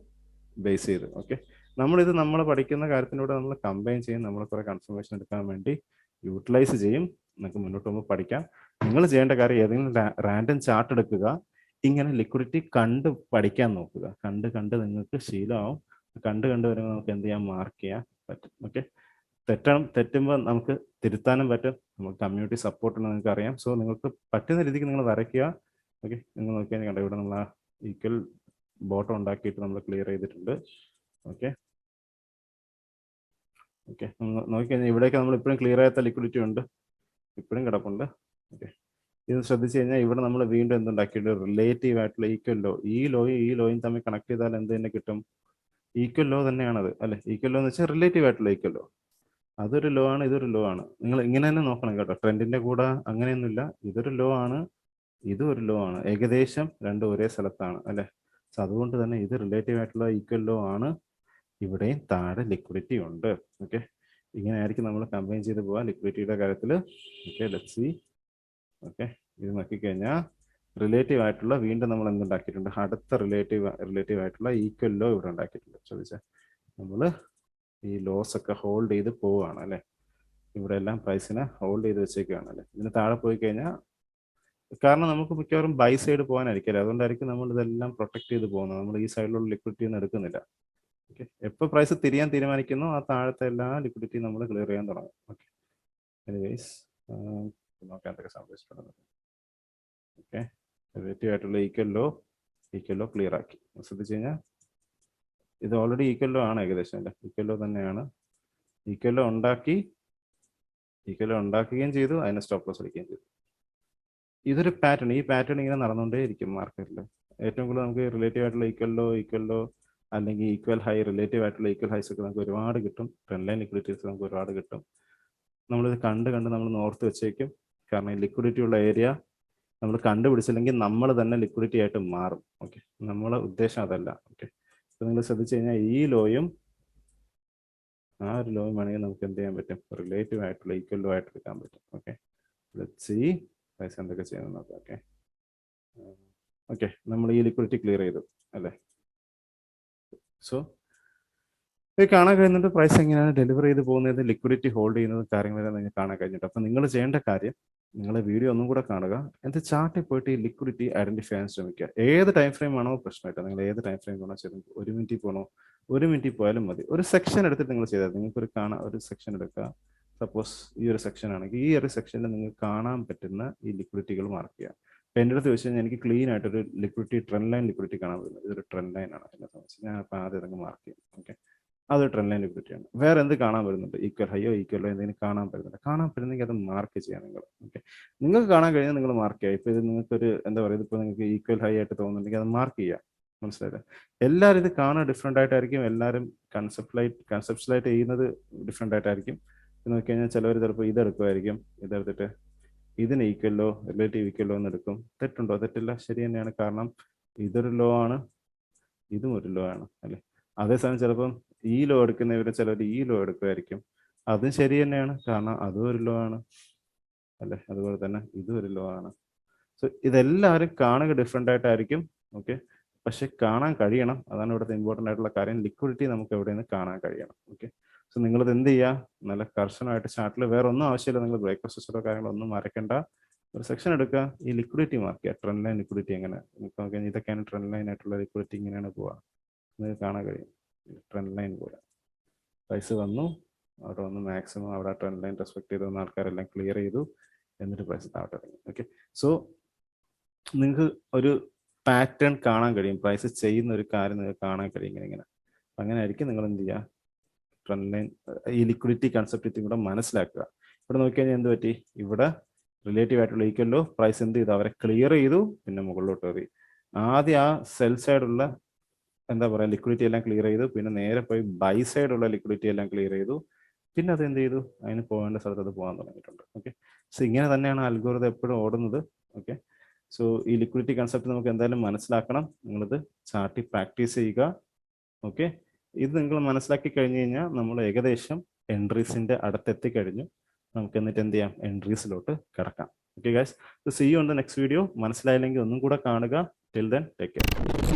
ബേസ് ചെയ്ത്. ഓക്കെ, നമ്മളിത് നമ്മൾ പഠിക്കുന്ന കാര്യത്തിലൂടെ നമ്മൾ കമ്പൈൻ ചെയ്യും, നമ്മൾ കുറെ കൺഫർമേഷൻ എടുക്കാൻ വേണ്ടി യൂട്ടിലൈസ് ചെയ്യും. നിങ്ങൾക്ക് മുന്നോട്ട് പോകുമ്പോൾ പഠിക്കാം. നിങ്ങൾ ചെയ്യേണ്ട കാര്യം ഏതെങ്കിലും റാൻഡം ചാർട്ട് എടുക്കുക, ഇങ്ങനെ ലിക്വിഡിറ്റി കണ്ട് പഠിക്കാൻ നോക്കുക. കണ്ട് നിങ്ങൾക്ക് ശീലമാവും. കണ്ട് വരുമ്പോൾ നമുക്ക് എന്ത് ചെയ്യാൻ, മാർക്ക് ചെയ്യാൻ പറ്റും. ഓക്കെ, തെറ്റുമ്പോൾ നമുക്ക് തിരുത്താനും പറ്റും. നമുക്ക് കമ്മ്യൂണിറ്റി സപ്പോർട്ട് ഉണ്ടെന്ന് നിങ്ങൾക്ക് അറിയാം. സോ നിങ്ങൾക്ക് പറ്റുന്ന രീതിക്ക് നിങ്ങൾ വരയ്ക്കുക. ഓക്കെ, നിങ്ങൾ നോക്കിയാൽ കണ്ടോ, ഇവിടെ നമ്മൾ ആ ഈക്വൽ ബോട്ടം ഉണ്ടാക്കിയിട്ട് നമ്മൾ ക്ലിയർ ചെയ്തിട്ടുണ്ട്. ഓക്കെ ഓക്കെ, നോക്കിക്കഴിഞ്ഞാൽ ഇവിടേക്ക് നമ്മൾ ഇപ്പോഴും ക്ലിയർ ആകാത്ത ലിക്വിഡിറ്റി ഉണ്ട്, ഇപ്പോഴും കിടപ്പുണ്ട്. ഓക്കെ, ഇത് ശ്രദ്ധിച്ചു കഴിഞ്ഞാൽ ഇവിടെ നമ്മൾ വീണ്ടും എന്തുണ്ടാക്കിയിട്ട് റിലേറ്റീവ് ആയിട്ടുള്ള ഈക്വൽ ലോ, ഈ ലോയും തമ്മിൽ കണക്ട് ചെയ്താൽ എന്ത് തന്നെ കിട്ടും? ഈക്വൽ ലോ തന്നെയാണത് അല്ലെ? ഈക്വൽ ലോ എന്ന് വെച്ചാൽ റിലേറ്റീവ് ആയിട്ടുള്ള ഈക്വൽ ലോ. അതൊരു ലോ ആണ്, ഇതൊരു ലോ ആണ്. നിങ്ങൾ ഇങ്ങനെ തന്നെ നോക്കണം കേട്ടോ, ട്രെൻഡിന്റെ കൂടെ അങ്ങനെയൊന്നുമില്ല. ഇതൊരു ലോ ആണ്, ഇതും ഒരു ലോ ആണ്, ഏകദേശം രണ്ടും ഒരേ സ്ഥലത്താണ് അല്ലെ? സോ അതുകൊണ്ട് തന്നെ ഇത് റിലേറ്റീവ് ആയിട്ടുള്ള ഈക്വൽ ലോ ആണ്. ഇവിടെയും താഴെ ലിക്വിഡിറ്റി ഉണ്ട്. ഓക്കെ, ഇങ്ങനെ ആയിരിക്കും നമ്മൾ കമ്പൈൻ ചെയ്ത് പോവാം ലിക്വിഡിറ്റിയുടെ കാര്യത്തിൽ. Okay, let's see. ഓക്കെ, ഇത് നോക്കിക്കഴിഞ്ഞാൽ റിലേറ്റീവ് ആയിട്ടുള്ള വീണ്ടും നമ്മൾ എന്തുണ്ടാക്കിയിട്ടുണ്ട്? അടുത്ത റിലേറ്റീവ് ആയിട്ടുള്ള ഈക്വൽ ലോ ഇവിടെ ഉണ്ടാക്കിയിട്ടുണ്ട്. ചോദിച്ചാൽ നമ്മൾ ഈ ലോസ് ഒക്കെ ഹോൾഡ് ചെയ്ത് പോവുകയാണ് അല്ലെ? ഇവിടെ എല്ലാം പ്രൈസിനെ ഹോൾഡ് ചെയ്ത് വെച്ചേക്കുകയാണ് അല്ലെ? ഇതിന് താഴെ പോയി കഴിഞ്ഞാൽ, കാരണം നമുക്ക് മിക്കവാറും ബൈ സൈഡ് പോകാനായിരിക്കില്ല, അതുകൊണ്ടായിരിക്കും നമ്മൾ ഇതെല്ലാം പ്രൊട്ടക്ട് ചെയ്ത് പോകുന്നത്. നമ്മൾ ഈ സൈഡിലുള്ള ലിക്വിഡിറ്റി ഒന്നും എടുക്കുന്നില്ല. ഓക്കെ, എപ്പോൾ പ്രൈസ് തിരിയാൻ തീരുമാനിക്കുന്നു ആ താഴത്തെ എല്ലാ ലിക്വിഡിറ്റി നമ്മൾ ക്ലിയർ ചെയ്യാൻ തുടങ്ങും. ഓക്കെ, എനിവേസ് നോക്കാൻ എന്തൊക്കെ സംഭവിച്ചിട്ടുണ്ട്. ഓക്കെ, റിലേറ്റീവ് ആയിട്ടുള്ള ഈക്വൽ ലോ ക്ലിയർ ആക്കി. ശ്രദ്ധിച്ചു കഴിഞ്ഞാൽ ഇത് ഓൾറെഡി ഈക്വൽ ലോ ആണ് ഏകദേശം അല്ലേ? ഈക്വൽ ലോ തന്നെയാണ്. ഈക്വൽ ലോ ഉണ്ടാക്കുകയും ചെയ്തു, അതിനെ സ്റ്റോപ്പ് ലോസ് അടിക്കുകയും ചെയ്തു. ഇതൊരു പാറ്റേൺ, ഈ പാറ്റേൺ ഇങ്ങനെ നടന്നുകൊണ്ടേ ഇരിക്കും മാർക്കറ്റിൽ. ഏറ്റവും കൂടുതൽ നമുക്ക് റിലേറ്റീവ് ആയിട്ടുള്ള ഈക്വൽ ലോ അല്ലെങ്കിൽ ഈക്വൽ ഹൈ, റിലേറ്റീവ് ആയിട്ടുള്ള ഈക്വൽ ഹൈസ് ഒക്കെ നമുക്ക് ഒരുപാട് കിട്ടും. ട്രെൻഡ് ലൈൻ ലിക്വിഡിറ്റീസ് നമുക്ക് ഒരുപാട് കിട്ടും. നമ്മളിത് കണ്ട് നമ്മൾ ഓർത്ത് വെച്ചേക്കും. കാരണം ഈ ലിക്വിഡിറ്റി ഉള്ള ഏരിയ നമ്മൾ കണ്ടുപിടിച്ചില്ലെങ്കിൽ നമ്മൾ തന്നെ ലിക്വിഡിറ്റി ആയിട്ട് മാറും. ഓക്കെ, നമ്മളെ ഉദ്ദേശം അതല്ല. ഓക്കെ, അപ്പോൾ നിങ്ങൾ ശ്രദ്ധിച്ചു കഴിഞ്ഞാൽ ഈ ലോയും ആ ഒരു ലോയും വേണമെങ്കിൽ നമുക്ക് എന്ത് ചെയ്യാൻ പറ്റും? റിലേറ്റീവ് ആയിട്ടുള്ള ഈക്വൽ ലോ ആയിട്ട് എടുക്കാൻ പറ്റും. ഓക്കെ, ലെറ്റ്സ് സീ പ്രൈസ് എന്തൊക്കെ ചെയ്യുന്നത് നോക്കാം. ഓക്കെ ഓക്കെ, നമ്മൾ ഈ ലിക്വിഡിറ്റി ക്ലിയർ ചെയ്തു അല്ലേ? സോ ഇത് കാണാൻ കഴിയുന്നുണ്ട് പ്രൈസ് എങ്ങനെയാണ് ഡെലിവർ ചെയ്ത് പോകുന്നത്, ലിക്വിഡിറ്റി ഹോൾഡ് ചെയ്യുന്നത്, കാര്യങ്ങളെല്ലാം നിങ്ങൾക്ക് കാണാൻ കഴിഞ്ഞിട്ട്. അപ്പം നിങ്ങൾ ചെയ്യേണ്ട കാര്യം, നിങ്ങൾ വീഡിയോ ഒന്നും കൂടെ കാണുക, എന്നിട്ട് ചാർട്ടിൽ പോയിട്ട് ഈ ലിക്വിഡിറ്റി ഐഡന്റിഫൈ ചെയ്യാൻ ശ്രമിക്കുക. ഏത് ടൈം ഫ്രെയിം ആണോ പ്രശ്നമായിട്ട്, നിങ്ങൾ ഏത് ടൈം ഫ്രെയിം ആണോ ചെയ്ത്, 1 മിനിറ്റ് പോകണോ, 1 മിനിറ്റ് പോയാലും മതി. ഒരു സെക്ഷൻ എടുത്തിട്ട് നിങ്ങൾ ചെയ്താൽ, നിങ്ങൾക്ക് ഒരു സെക്ഷൻ എടുക്കുക. സപ്പോസ് ഈ ഒരു സെക്ഷൻ ആണെങ്കിൽ ഈ ഒരു സെക്ഷനിൽ നിങ്ങൾക്ക് കാണാൻ പറ്റുന്ന ഈ ലിക്വിഡിറ്റികൾ മാർക്ക് ചെയ്യുക. അപ്പം എൻ്റെ അടുത്ത് ചോദിച്ചു കഴിഞ്ഞാൽ എനിക്ക് ക്ലീൻ ആയിട്ടൊരു ട്രെൻഡ് ലൈൻ ലിക്വിഡിറ്റി കാണാൻ പറ്റുന്നത്. ഇതൊരു ട്രെൻഡ് ലൈൻ ആണ് എന്നെ സംബന്ധിച്ച്. ഞാൻ അപ്പം ആദ്യം അതങ്ങ് മാർക്ക് ചെയ്യും. ഓക്കെ, അതൊരു ട്രെൻഡ് ലൈൻ ലിക്വിഡിറ്റിയാണ്. വേറെ എന്ത് കാണാൻ വരുന്നുണ്ട്? ഈക്വൽ ഹൈയോ ഈക്വൽ ലോ എന്തെങ്കിലും കാണാൻ പറ്റുന്നെങ്കിൽ അത് മാർക്ക് ചെയ്യാം നിങ്ങൾ. ഓക്കെ, നിങ്ങൾക്ക് കാണാൻ കഴിഞ്ഞാൽ നിങ്ങൾ മാർക്ക് ചെയ്യുക. ഇപ്പോൾ ഇത് നിങ്ങൾക്കൊരു എന്താ പറയുക, ഇപ്പോൾ നിങ്ങൾക്ക് ഈക്വൽ ഹൈ ആയിട്ട് തോന്നുന്നുണ്ടെങ്കിൽ അത് മാർക്ക് ചെയ്യുക. മനസ്സിലായില്ലേ? എല്ലാവരും ഇത് കാണാൻ ഡിഫറെൻ്റ് ആയിട്ടായിരിക്കും. എല്ലാവരും കൺസെപ്റ്റ്ലായിട്ട് ചെയ്യുന്നത് ഡിഫറെൻ്റ് ആയിട്ടായിരിക്കും. നോക്കിക്കഴിഞ്ഞാൽ ചിലവർ ചിലപ്പോൾ ഇതെടുക്കുമായിരിക്കും, ഇതെടുത്തിട്ട് ഇതിന് equal low, relative equal low എന്ന് എടുക്കും. തെറ്റുണ്ടോ? തെറ്റില്ല, ശരി തന്നെയാണ്. കാരണം ഇതൊരു ലോ ആണ്, ഇതും ഒരു ലോ ആണ് അല്ലേ? അതേസമയം ചിലപ്പം ഈ ലോ എടുക്കുന്നവര് ചിലർ ഈ ലോ എടുക്കുമായിരിക്കും, അതും ശരി തന്നെയാണ്, കാരണം അതും ഒരു ലോ ആണ് അല്ലേ? അതുപോലെ തന്നെ ഇതും ഒരു ലോ ആണ്. സോ ഇതെല്ലാവരും കാണുക ഡിഫറെൻ്റ് ആയിട്ടായിരിക്കും. ഓക്കെ, പക്ഷെ കാണാൻ കഴിയണം, അതാണ് ഇവിടുത്തെ ഇമ്പോർട്ടൻ്റ് ആയിട്ടുള്ള കാര്യം. ലിക്വിഡിറ്റി നമുക്ക് എവിടെ നിന്ന് കാണാൻ കഴിയണം. ഓക്കെ, സോ നിങ്ങളിത് എന്ത് ചെയ്യുക? നല്ല കർശനമായിട്ട് ചാർട്ടിൽ വേറെ ഒന്നും ആവശ്യമില്ല, നിങ്ങൾ ബ്രേക്ക്ഫാസ്റ്റോ കാര്യങ്ങളൊന്നും മറക്കണ്ട. ഒരു സെക്ഷൻ എടുക്കുക, ഈ ലിക്വിഡിറ്റി മാർക്ക് ചെയ്യുക. ട്രെൻഡ് ലൈൻ ലിക്വിഡിറ്റി എങ്ങനെ നമുക്ക് ഇതൊക്കെയാണ് ട്രെൻഡ് ലൈൻ ആയിട്ടുള്ള ലിക്വിഡിറ്റി, ഇങ്ങനെയാണ് പോവുക. നിങ്ങൾക്ക് കാണാൻ കഴിയും. ട്രെൻഡ് ലൈൻ പോലെ പ്രൈസ് വന്നു, അവിടെ വന്ന് മാക്സിമം അവിടെ ട്രെൻഡ് ലൈൻ റെസ്പെക്ട് ചെയ്ത് വന്ന ആൾക്കാരെല്ലാം ക്ലിയർ ചെയ്തു, എന്നിട്ട് പ്രൈസ് താഴോട്ട് ഇറങ്ങി. ഓക്കെ, സോ നിങ്ങൾക്ക് ഒരു പാറ്റേൺ കാണാൻ കഴിയും. പ്രൈസ് ചെയ്യുന്ന ഒരു കാര്യം നിങ്ങൾക്ക് കാണാൻ കഴിയും ഇങ്ങനെ. അങ്ങനെ ആയിരിക്കും നിങ്ങൾ എന്ത് ചെയ്യുക? ട്രെൻഡ് ലൈൻ ഈ ലിക്വിഡിറ്റി കൺസെപ്റ്റ് കൂടെ മനസ്സിലാക്കുക. ഇവിടെ നോക്കിക്കഴിഞ്ഞാൽ എന്ത് പറ്റി? ഇവിടെ റിലേറ്റീവ് ആയിട്ടുള്ള ഈക്വൽ ലോ പ്രൈസ് എന്ത് ചെയ്തു? അവരെ ക്ലിയർ ചെയ്തു, പിന്നെ മുകളിലോട്ട് കയറി. ആദ്യം ആ സെൽ സൈഡുള്ള എന്താ പറയുക ലിക്വിഡിറ്റി എല്ലാം ക്ലിയർ ചെയ്തു, പിന്നെ നേരെ പോയി ബൈ സൈഡുള്ള ലിക്വിഡിറ്റി എല്ലാം ക്ലിയർ ചെയ്തു, പിന്നെ അത് എന്ത് ചെയ്തു? അതിന് പോകേണ്ട സ്ഥലത്ത് അത് പോകാൻ തുടങ്ങിയിട്ടുണ്ട്. ഓക്കെ, സോ ഇങ്ങനെ തന്നെയാണ് അൽഗോരിതം എപ്പോഴും ഓടുന്നത്. ഓക്കെ, സോ ഈ ലിക്വിഡിറ്റി കൺസെപ്റ്റ് നമുക്ക് എന്തായാലും മനസ്സിലാക്കണം. നിങ്ങളിത് ചാർട്ടിൽ പ്രാക്ടീസ് ചെയ്യുക. ഓക്കെ, ഇത് നിങ്ങൾ മനസ്സിലാക്കി കഴിഞ്ഞ് കഴിഞ്ഞാൽ നമ്മൾ ഏകദേശം എൻട്രീസിന്റെ അടുത്തെത്തിക്കഴിഞ്ഞു. നമുക്ക് എന്നിട്ട് എന്ത് ചെയ്യാം? എൻട്രീസിലോട്ട് കിടക്കാം. Okay guys, so see you on the next video. മനസ്സിലായില്ലെങ്കിൽ ഒന്നും കൂടെ കാണുക. Till then take care.